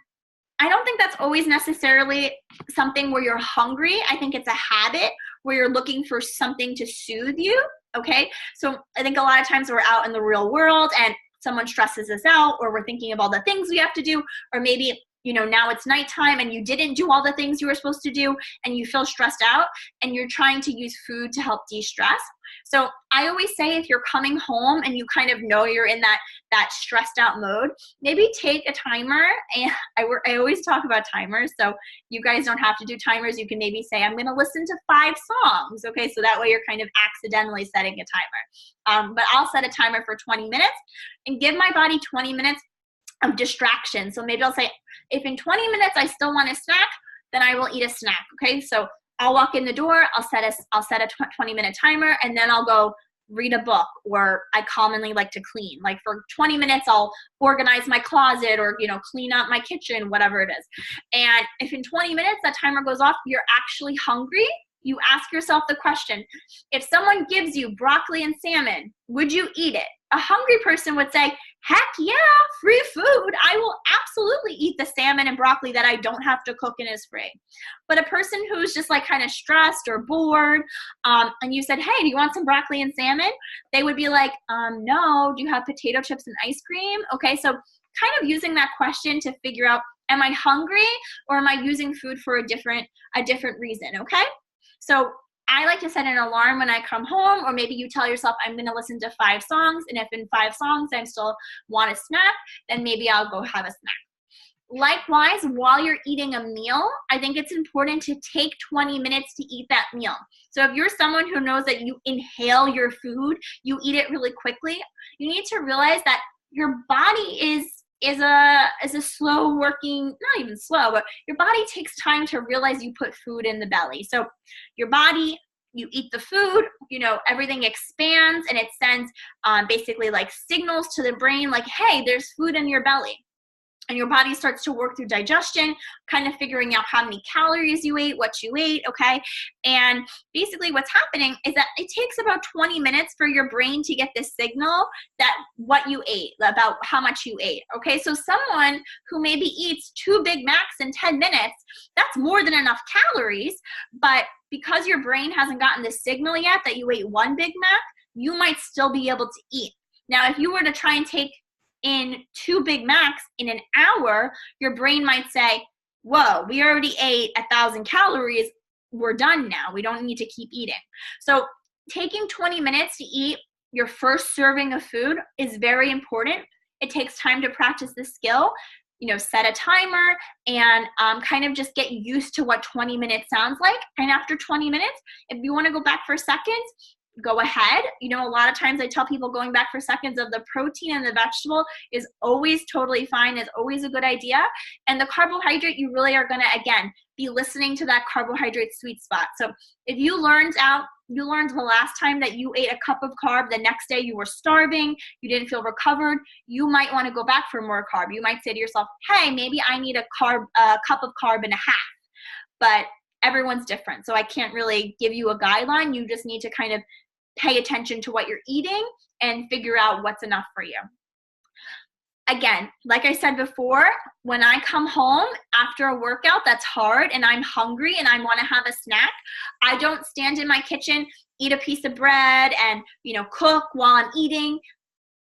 I don't think that's always necessarily something where you're hungry. I think it's a habit where you're looking for something to soothe you, okay? So I think a lot of times we're out in the real world and someone stresses us out, or we're thinking of all the things we have to do, or maybe now it's nighttime and you didn't do all the things you were supposed to do and you feel stressed out and you're trying to use food to help de-stress. So I always say if you're coming home and you kind of know you're in that stressed out mode, maybe take a timer. And I always talk about timers, so you guys don't have to do timers. You can maybe say, I'm going to listen to 5 songs. Okay, so that way you're kind of accidentally setting a timer. But I'll set a timer for 20 minutes and give my body 20 minutes of distraction. So maybe I'll say, if in 20 minutes I still want a snack, then I will eat a snack. Okay, so I'll walk in the door, I'll set a 20-minute timer, and then I'll go read a book, or I commonly like to clean. Like for 20 minutes, I'll organize my closet or, clean up my kitchen, whatever it is. And if in 20 minutes that timer goes off, you're actually hungry, you ask yourself the question, if someone gives you broccoli and salmon, would you eat it? A hungry person would say, heck yeah, free food. I will absolutely eat the salmon and broccoli that I don't have to cook and is free. But a person who's just like kind of stressed or bored, and you said, hey, do you want some broccoli and salmon? They would be like, no, do you have potato chips and ice cream? Okay, so kind of using that question to figure out, am I hungry or am I using food for a different reason, okay? So I like to set an alarm when I come home, or maybe you tell yourself I'm going to listen to 5 songs, and if in 5 songs I still want a snack, then maybe I'll go have a snack. Likewise, while you're eating a meal, I think it's important to take 20 minutes to eat that meal. So if you're someone who knows that you inhale your food, you eat it really quickly, you need to realize that your body is a slow working, not even slow, but your body takes time to realize you put food in the belly. So your body, you eat the food, everything expands, and it sends basically like signals to the brain like, hey, there's food in your belly. And your body starts to work through digestion, kind of figuring out how many calories you ate, what you ate, okay? And basically what's happening is that it takes about 20 minutes for your brain to get this signal that what you ate, about how much you ate, okay? So someone who maybe eats 2 Big Macs in 10 minutes, that's more than enough calories, but because your brain hasn't gotten the signal yet that you ate 1 Big Mac, you might still be able to eat. Now, if you were to try and take in 2 Big Macs in an hour, your brain might say, whoa, we already ate 1,000 calories. We're done now. We don't need to keep eating. So taking 20 minutes to eat your first serving of food is very important. It takes time to practice the skill. Set a timer and kind of just get used to what 20 minutes sounds like. And after 20 minutes, if you want to go back for seconds, go ahead. A lot of times I tell people going back for seconds of the protein and the vegetable is always totally fine, is always a good idea. And the carbohydrate, you really are going to, again, be listening to that carbohydrate sweet spot. So if you learned the last time that you ate a cup of carb, the next day you were starving, you didn't feel recovered, you might want to go back for more carb. You might say to yourself, hey, maybe I need a cup of carb and a half. But everyone's different, so I can't really give you a guideline. You just need to kind of pay attention to what you're eating and figure out what's enough for you. Again, like I said before, when I come home after a workout that's hard and I'm hungry and I want to have a snack, I don't stand in my kitchen, eat a piece of bread and, cook while I'm eating.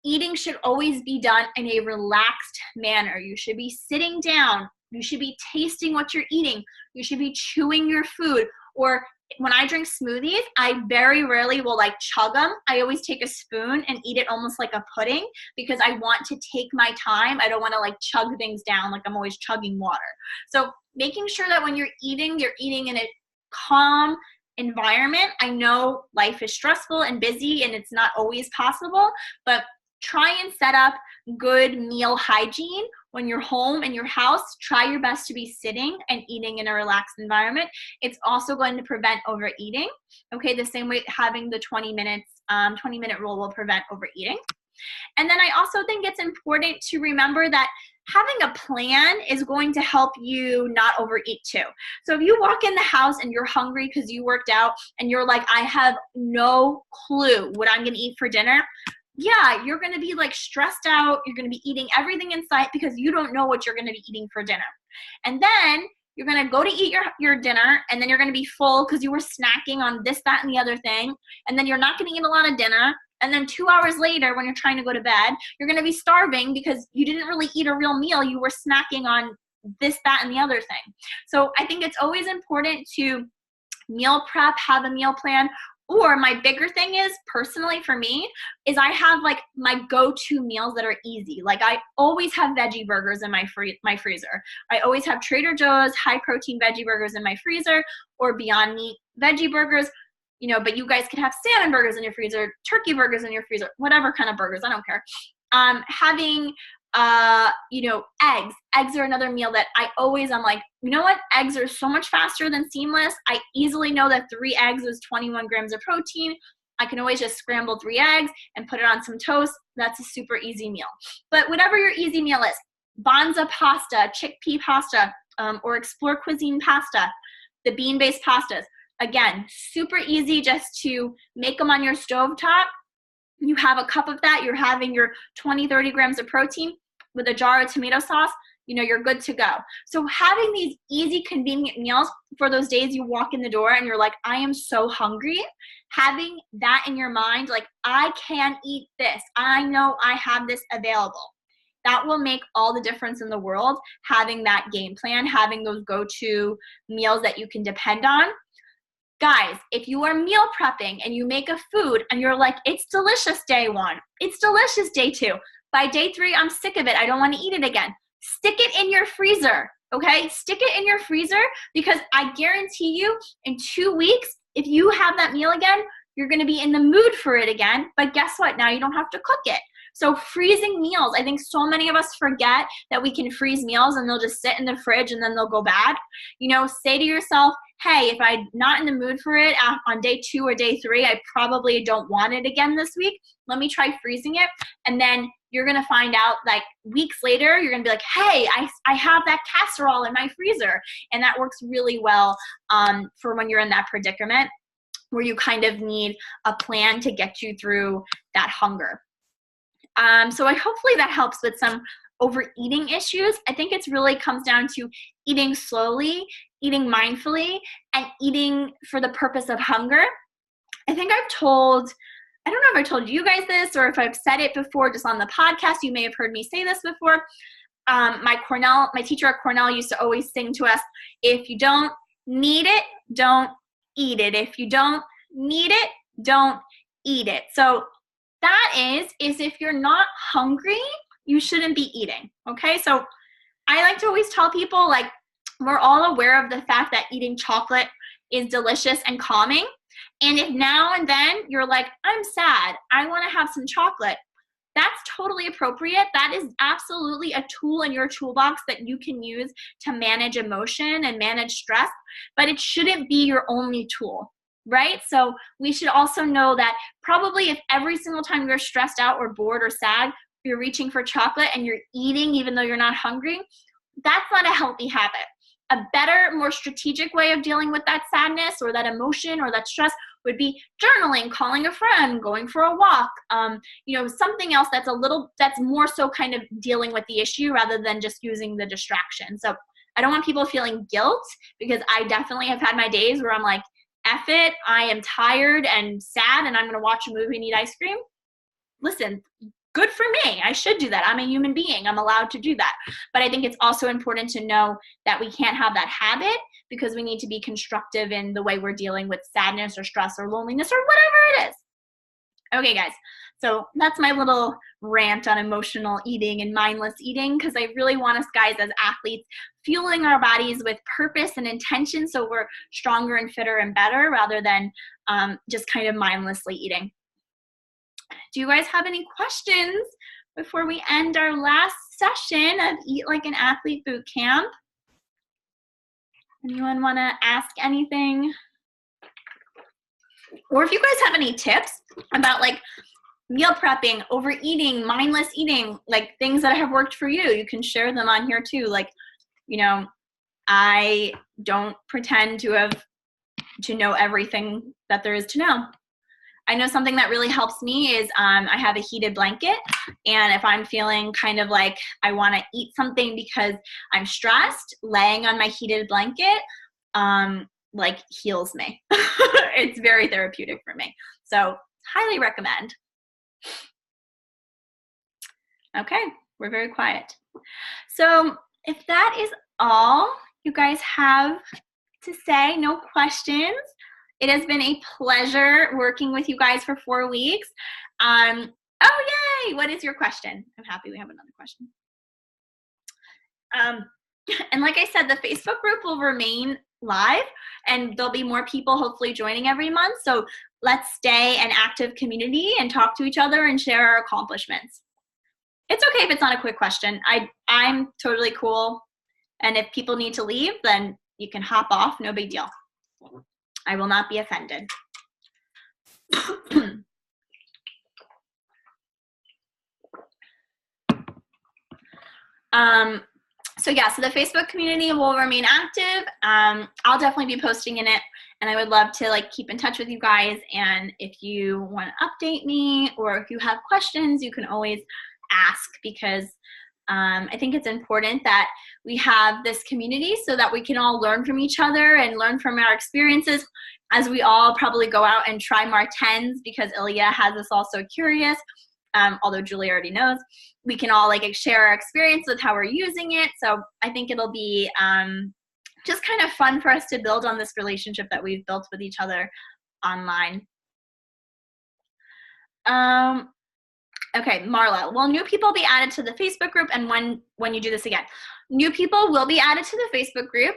Eating should always be done in a relaxed manner. You should be sitting down. You should be tasting what you're eating. You should be chewing your food. Or when I drink smoothies, I very rarely will chug them. I always take a spoon and eat it almost like a pudding because I want to take my time. I don't want to chug things down like I'm always chugging water. So making sure that when you're eating in a calm environment. I know life is stressful and busy and it's not always possible, but try and set up good meal hygiene. When you're home in your house, try your best to be sitting and eating in a relaxed environment. It's also going to prevent overeating. Okay, the same way having the 20-minute rule will prevent overeating. And then I also think it's important to remember that having a plan is going to help you not overeat too. So if you walk in the house and you're hungry because you worked out and you're like, I have no clue what I'm going to eat for dinner, yeah, you're going to be stressed out. You're going to be eating everything in sight because you don't know what you're going to be eating for dinner. And then you're going to go to eat your dinner, and then you're going to be full because you were snacking on this, that, and the other thing. And then you're not going to eat a lot of dinner. And then 2 hours later, when you're trying to go to bed, you're going to be starving because you didn't really eat a real meal. You were snacking on this, that, and the other thing. So I think it's always important to meal prep, have a meal plan. Or my bigger thing is, personally for me, is I have my go-to meals that are easy. I always have veggie burgers in my freezer. I always have Trader Joe's high-protein veggie burgers in my freezer, or Beyond Meat veggie burgers. But you guys can have salmon burgers in your freezer, turkey burgers in your freezer, whatever kind of burgers, I don't care. Having eggs. Eggs are another meal that I'm like, you know what? Eggs are so much faster than seamless. I easily know that 3 eggs is 21 grams of protein. I can always just scramble 3 eggs and put it on some toast. That's a super easy meal. But whatever your easy meal is, Banza pasta, chickpea pasta, or Explore Cuisine pasta, the bean-based pastas. Again, super easy just to make them on your stovetop. You have a cup of that. You're having your 20, 30 grams of protein with a jar of tomato sauce. You're good to go. So having these easy, convenient meals for those days you walk in the door and you're like, I am so hungry, having that in your mind, I can eat this. I know I have this available. That will make all the difference in the world, having that game plan, having those go-to meals that you can depend on. Guys, if you are meal prepping and you make a food and you're like, it's delicious day 1, it's delicious day 2, by day 3, I'm sick of it, I don't want to eat it again. Stick it in your freezer, okay? Stick it in your freezer, because I guarantee you in 2 weeks, if you have that meal again, you're going to be in the mood for it again. But guess what? Now you don't have to cook it. So freezing meals, I think so many of us forget that we can freeze meals and they'll just sit in the fridge and then they'll go bad. You know, say to yourself, hey, if I'm not in the mood for it on day 2 or day 3, I probably don't want it again this week. Let me try freezing it. And then you're going to find out, like, weeks later, you're going to be like, hey, I have that casserole in my freezer. And that works really well for when you're in that predicament where you kind of need a plan to get you through that hunger. So hopefully that helps with some overeating issues. I think it's really comes down to eating slowly, eating mindfully, and eating for the purpose of hunger. I think I don't know if I told you guys this or if I've said it before just on the podcast. You may have heard me say this before. My teacher at Cornell used to always sing to us, if you don't need it, don't eat it. If you don't need it, don't eat it. So that is if you're not hungry, you shouldn't be eating, okay? So I like to always tell people, like, we're all aware of the fact that eating chocolate is delicious and calming. And if now and then you're like, I'm sad, I want to have some chocolate, that's totally appropriate. That is absolutely a tool in your toolbox that you can use to manage emotion and manage stress, but it shouldn't be your only tool, right? So we should also know that probably if every single time you're stressed out or bored or sad, you're reaching for chocolate and you're eating even though you're not hungry, that's not a healthy habit. A better, more strategic way of dealing with that sadness or that emotion or that stress would be journaling, calling a friend, going for a walk, something else that's more so kind of dealing with the issue rather than just using the distraction. So I don't want people feeling guilt, because I definitely have had my days where I'm like, F it, I am tired and sad and I'm going to watch a movie and eat ice cream. Listen, good for me. I should do that. I'm a human being. I'm allowed to do that. But I think it's also important to know that we can't have that habit, because we need to be constructive in the way we're dealing with sadness or stress or loneliness or whatever it is. Okay, guys. So that's my little rant on emotional eating and mindless eating, because I really want us guys as athletes fueling our bodies with purpose and intention so we're stronger and fitter and better rather than just kind of mindlessly eating. Do you guys have any questions before we end our last session of Eat Like an Athlete Boot Camp? Anyone want to ask anything? Or if you guys have any tips about like meal prepping, overeating, mindless eating, like things that have worked for you, you can share them on here too. Like, I don't pretend to know everything that there is to know. I know something that really helps me is I have a heated blanket, and if I'm feeling kind of like I want to eat something because I'm stressed, laying on my heated blanket heals me. It's very therapeutic for me. So highly recommend. Okay, we're very quiet. So if that is all you guys have to say, no questions. It has been a pleasure working with you guys for 4 weeks. Oh, yay! What is your question? I'm happy we have another question. And like I said, the Facebook group will remain live, and there'll be more people hopefully joining every month. So let's stay an active community and talk to each other and share our accomplishments. It's okay if it's not a quick question. I'm totally cool. And if people need to leave, then you can hop off. No big deal. I will not be offended. So the Facebook community will remain active. I'll definitely be posting in it, and I would love to keep in touch with you guys. And if you want to update me or if you have questions, you can always ask, because I think it's important that we have this community so that we can all learn from each other and learn from our experiences as we all probably go out and try Martens, because Ilya has us all so curious. Although Julie already knows, we can all share our experience with how we're using it. So I think it'll be just kind of fun for us to build on this relationship that we've built with each other online. Okay, Marla, will new people be added to the Facebook group, and when you do this again? New people will be added to the Facebook group.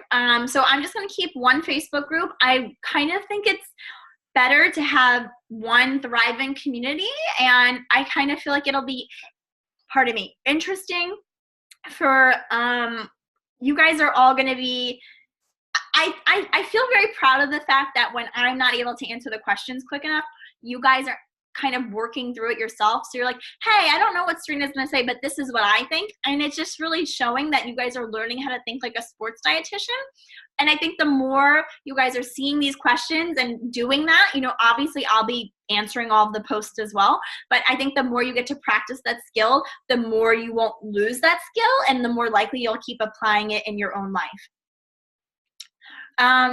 So I'm just going to keep one Facebook group. I kind of think it's better to have one thriving community, and I kind of feel like it'll be, pardon me, interesting for you guys are all going to be, I feel very proud of the fact that when I'm not able to answer the questions quick enough, you guys are kind of working through it yourself. So you're like, hey, I don't know what Serena's going to say, but this is what I think. And it's just really showing that you guys are learning how to think like a sports dietitian. And I think the more you guys are seeing these questions and doing that, you know, obviously I'll be answering all of the posts as well. But I think the more you get to practice that skill, the more you won't lose that skill, and the more likely you'll keep applying it in your own life.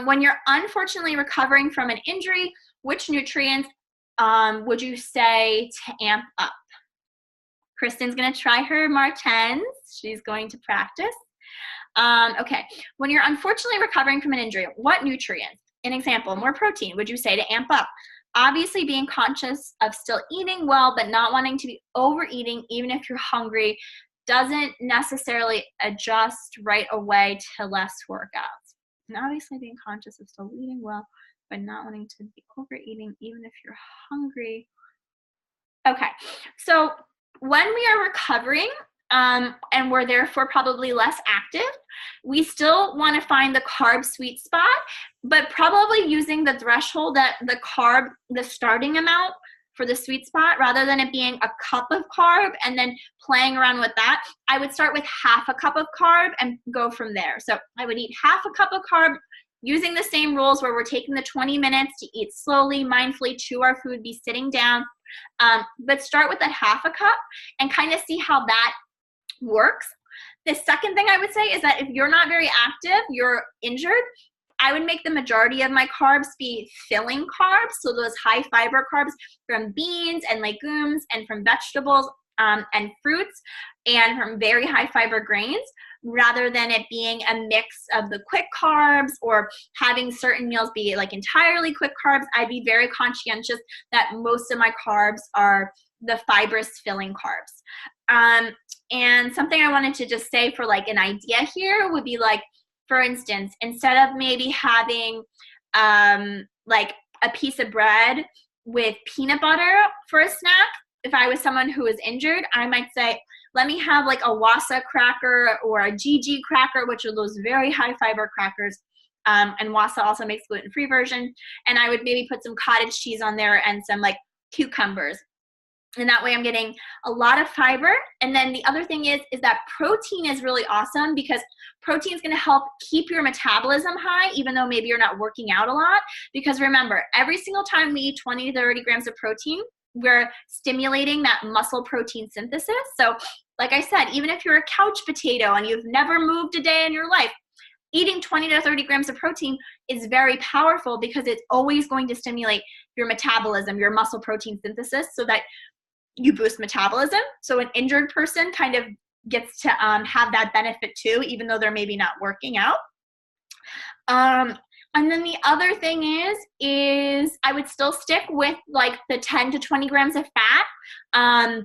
When you're unfortunately recovering from an injury, which nutrients would you say to amp up? Kristen's going to try her Martens. She's going to practice. Okay, when you're unfortunately recovering from an injury, what nutrients, an example, more protein, would you say to amp up? Obviously being conscious of still eating well, but not wanting to be overeating even if you're hungry doesn't necessarily adjust right away to less workouts. And obviously being conscious of still eating well, but not wanting to be overeating even if you're hungry. Okay, so when we are recovering and we're therefore probably less active, we still want to find the carb sweet spot, but probably using the threshold that the starting amount for the sweet spot, rather than it being a cup of carb and then playing around with that. I would start with half a cup of carb and go from there. So I would eat half a cup of carb, using the same rules where we're taking the 20 minutes to eat slowly, mindfully, chew our food, be sitting down. But start with that half a cup and kind of see how that works. The second thing I would say is that if you're not very active, you're injured, I would make the majority of my carbs be filling carbs. So those high fiber carbs from beans and legumes and from vegetables and fruits and from very high fiber grains, rather than it being a mix of the quick carbs or having certain meals be like entirely quick carbs. I'd be very conscientious that most of my carbs are the fibrous filling carbs. And something I wanted to just say for like an idea here would be like, for instance, instead of maybe having like a piece of bread with peanut butter for a snack, if I was someone who was injured, I might say, let me have like a Wasa cracker or a GG cracker, which are those very high fiber crackers. And Wasa also makes gluten-free version. And I would maybe put some cottage cheese on there and some like cucumbers. And that way I'm getting a lot of fiber. And then the other thing is that protein is really awesome, because protein is going to help keep your metabolism high, even though maybe you're not working out a lot. Because remember, every single time we eat 20 to 30 grams of protein, we're stimulating that muscle protein synthesis. So like I said, even if you're a couch potato and you've never moved a day in your life, eating 20 to 30 grams of protein is very powerful, because it's always going to stimulate your metabolism, your muscle protein synthesis, so that you boost metabolism. So an injured person kind of gets to have that benefit too, even though they're maybe not working out. And then the other thing is I would still stick with like the 10 to 20 grams of fat.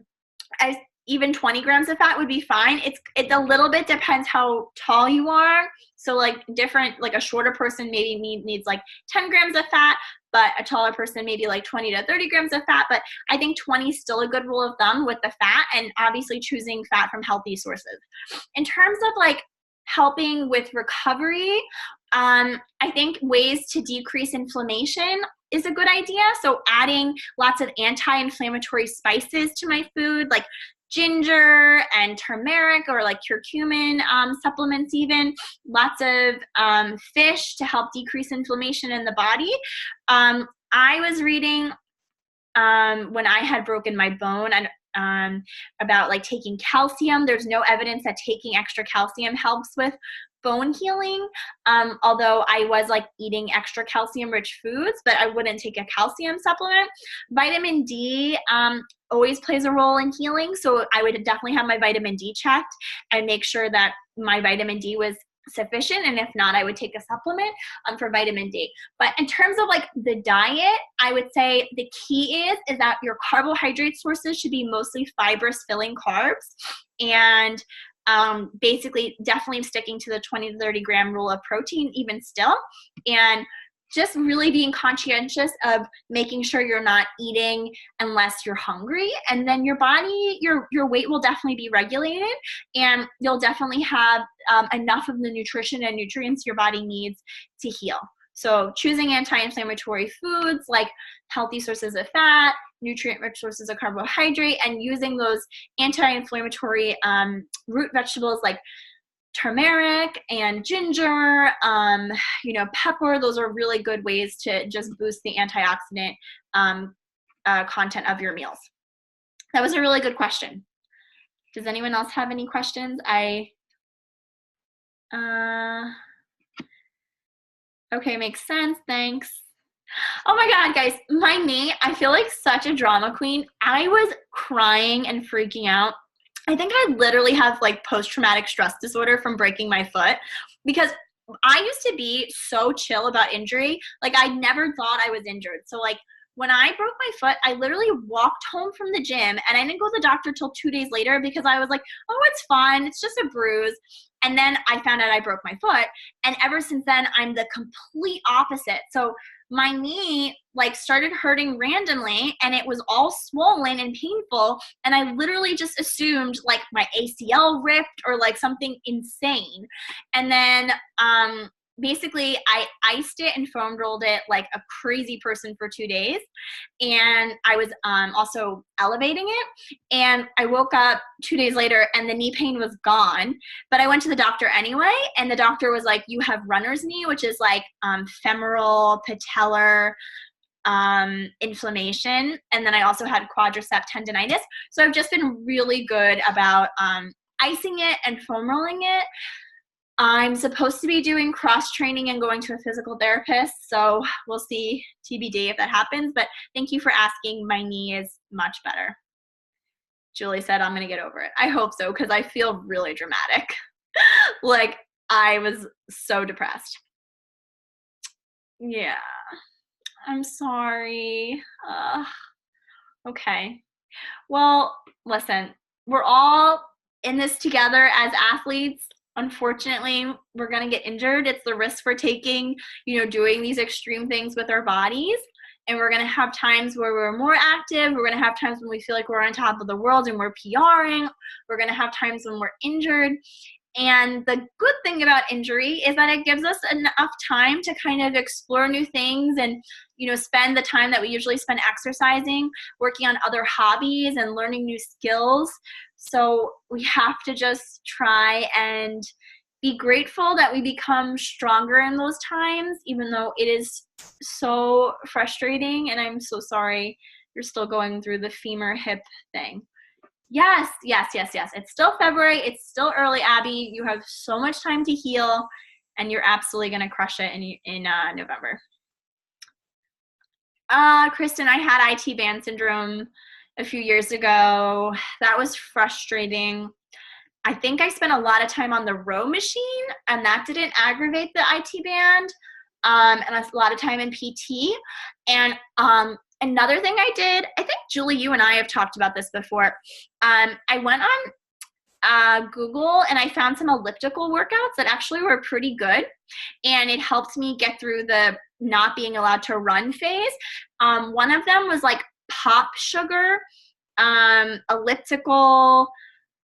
Even 20 grams of fat would be fine. It a little bit depends how tall you are. So like a shorter person maybe needs like 10 grams of fat, but a taller person maybe like 20 to 30 grams of fat. But I think 20 is still a good rule of thumb with the fat, and obviously choosing fat from healthy sources. In terms of like helping with recovery, I think ways to decrease inflammation is a good idea. So adding lots of anti-inflammatory spices to my food, like ginger and turmeric, or like curcumin supplements even. Lots of fish to help decrease inflammation in the body. I was reading when I had broken my bone and about like taking calcium. There's no evidence that taking extra calcium helps with bone healing, although I was like eating extra calcium rich foods, but I wouldn't take a calcium supplement. Vitamin D always plays a role in healing, so I would definitely have my vitamin D checked and make sure that my vitamin D was sufficient, and if not, I would take a supplement for vitamin D. But in terms of like the diet, I would say the key is that your carbohydrate sources should be mostly fibrous filling carbs, and basically definitely sticking to the 20 to 30 gram rule of protein even still, and just really being conscientious of making sure you're not eating unless you're hungry. And then your body, your weight will definitely be regulated, and you'll definitely have enough of the nutrition and nutrients your body needs to heal. So choosing anti-inflammatory foods like healthy sources of fat, nutrient-rich sources of carbohydrate, and using those anti-inflammatory root vegetables like turmeric and ginger, pepper. Those are really good ways to just boost the antioxidant content of your meals. That was a really good question. Does anyone else have any questions? Okay, makes sense. Thanks. Oh my God, guys, my knee, I feel like such a drama queen. I was crying and freaking out. I think I literally have like post-traumatic stress disorder from breaking my foot, because I used to be so chill about injury. Like I never thought I was injured. So like when I broke my foot, I literally walked home from the gym, and I didn't go to the doctor till 2 days later because I was like, oh, it's fine. It's just a bruise. And then I found out I broke my foot. And ever since then, I'm the complete opposite. So my knee like started hurting randomly, and it was all swollen and painful. And I literally just assumed like my ACL ripped or like something insane. And then basically I iced it and foam rolled it like a crazy person for 2 days. And I was also elevating it. And I woke up 2 days later and the knee pain was gone. But I went to the doctor anyway. And the doctor was like, you have runner's knee, which is like femoral patellar inflammation. And then I also had quadricep tendonitis. So I've just been really good about icing it and foam rolling it. I'm supposed to be doing cross training and going to a physical therapist, so we'll see TBD if that happens. But thank you for asking. My knee is much better. Julie said I'm going to get over it. I hope so, because I feel really dramatic. Like I was so depressed. Yeah, I'm sorry. Okay. Well, listen, we're all in this together as athletes. Unfortunately, we're going to get injured. It's the risk for taking, doing these extreme things with our bodies. And we're going to have times where we're more active. We're going to have times when we feel like we're on top of the world and we're PRing. We're going to have times when we're injured. And the good thing about injury is that it gives us enough time to kind of explore new things and, spend the time that we usually spend exercising, working on other hobbies and learning new skills. So we have to just try and be grateful that we become stronger in those times, even though it is so frustrating. And I'm so sorry you're still going through the femur hip thing. Yes. It's still February. It's still early, Abby. You have so much time to heal, and you're absolutely going to crush it in November. Kristen, I had IT band syndrome a few years ago. That was frustrating. I think I spent a lot of time on the row machine, and that didn't aggravate the IT band, and a lot of time in PT. And another thing I did, I think, Julie, you and I have talked about this before. I went on Google and I found some elliptical workouts that actually were pretty good. And it helped me get through the not being allowed to run phase. One of them was like Pop Sugar, elliptical,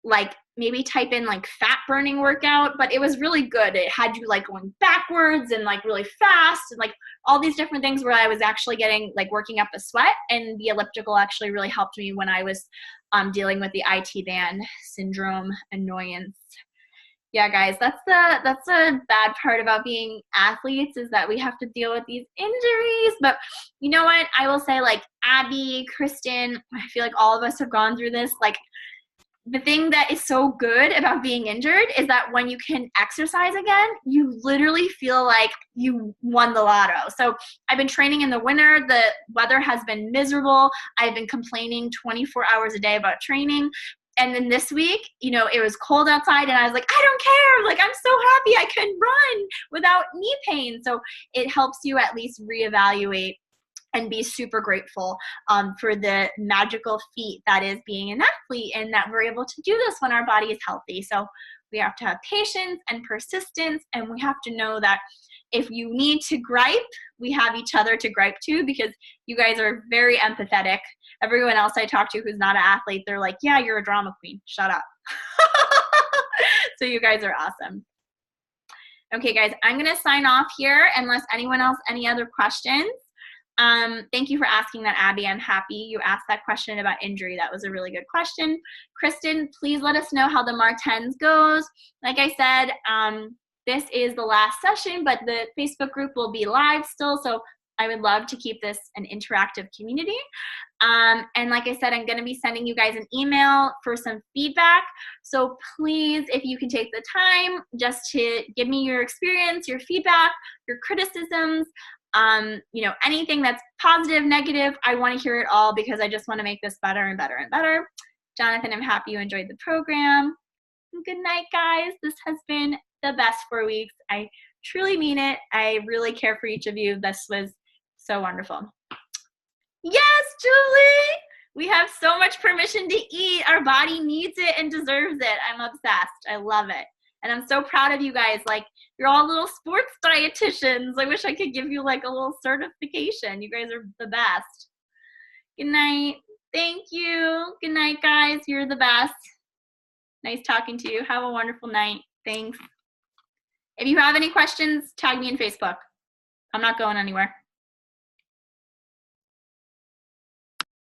like maybe type in like fat burning workout, but it was really good. It had you like going backwards and like really fast and like all these different things where I was actually getting like working up a sweat, and the elliptical actually really helped me when I was dealing with the IT band syndrome annoyance. Yeah, guys, that's the bad part about being athletes, is that we have to deal with these injuries. But you know what? I will say, like Abby, Kristen, I feel like all of us have gone through this. Like, the thing that is so good about being injured is that when you can exercise again, you literally feel like you won the lotto. So I've been training in the winter. The weather has been miserable. I've been complaining 24 hours a day about training. And then this week, you know, it was cold outside and I was like, I don't care. Like, I'm so happy I can run without knee pain. So it helps you at least reevaluate and be super grateful for the magical feat that is being an athlete, and that we're able to do this when our body is healthy. So we have to have patience and persistence, and we have to know that if you need to gripe, we have each other to gripe to, because you guys are very empathetic. Everyone else I talk to who's not an athlete, they're like, yeah, you're a drama queen. Shut up. So you guys are awesome. Okay, guys, I'm going to sign off here unless anyone else, any other questions. Thank you for asking that, Abby. I'm happy you asked that question about injury. That was a really good question. Kristen, please let us know how the Martens goes. Like I said, this is the last session, but the Facebook group will be live still, so I would love to keep this an interactive community. And like I said, I'm going to be sending you guys an email for some feedback. So please, if you can take the time just to give me your experience, your feedback, your criticisms, you know, anything that's positive, negative, I want to hear it all, because I just want to make this better and better and better. Jonathan, I'm happy you enjoyed the program. Good night, guys. This has been the best 4 weeks. I truly mean it. I really care for each of you. This was so wonderful. Yes, Julie! We have so much permission to eat. Our body needs it and deserves it. I'm obsessed. I love it. And I'm so proud of you guys. Like, you're all little sports dietitians. I wish I could give you like a little certification. You guys are the best. Good night. Thank you. Good night, guys. You're the best. Nice talking to you. Have a wonderful night. Thanks. If you have any questions, tag me in Facebook. I'm not going anywhere.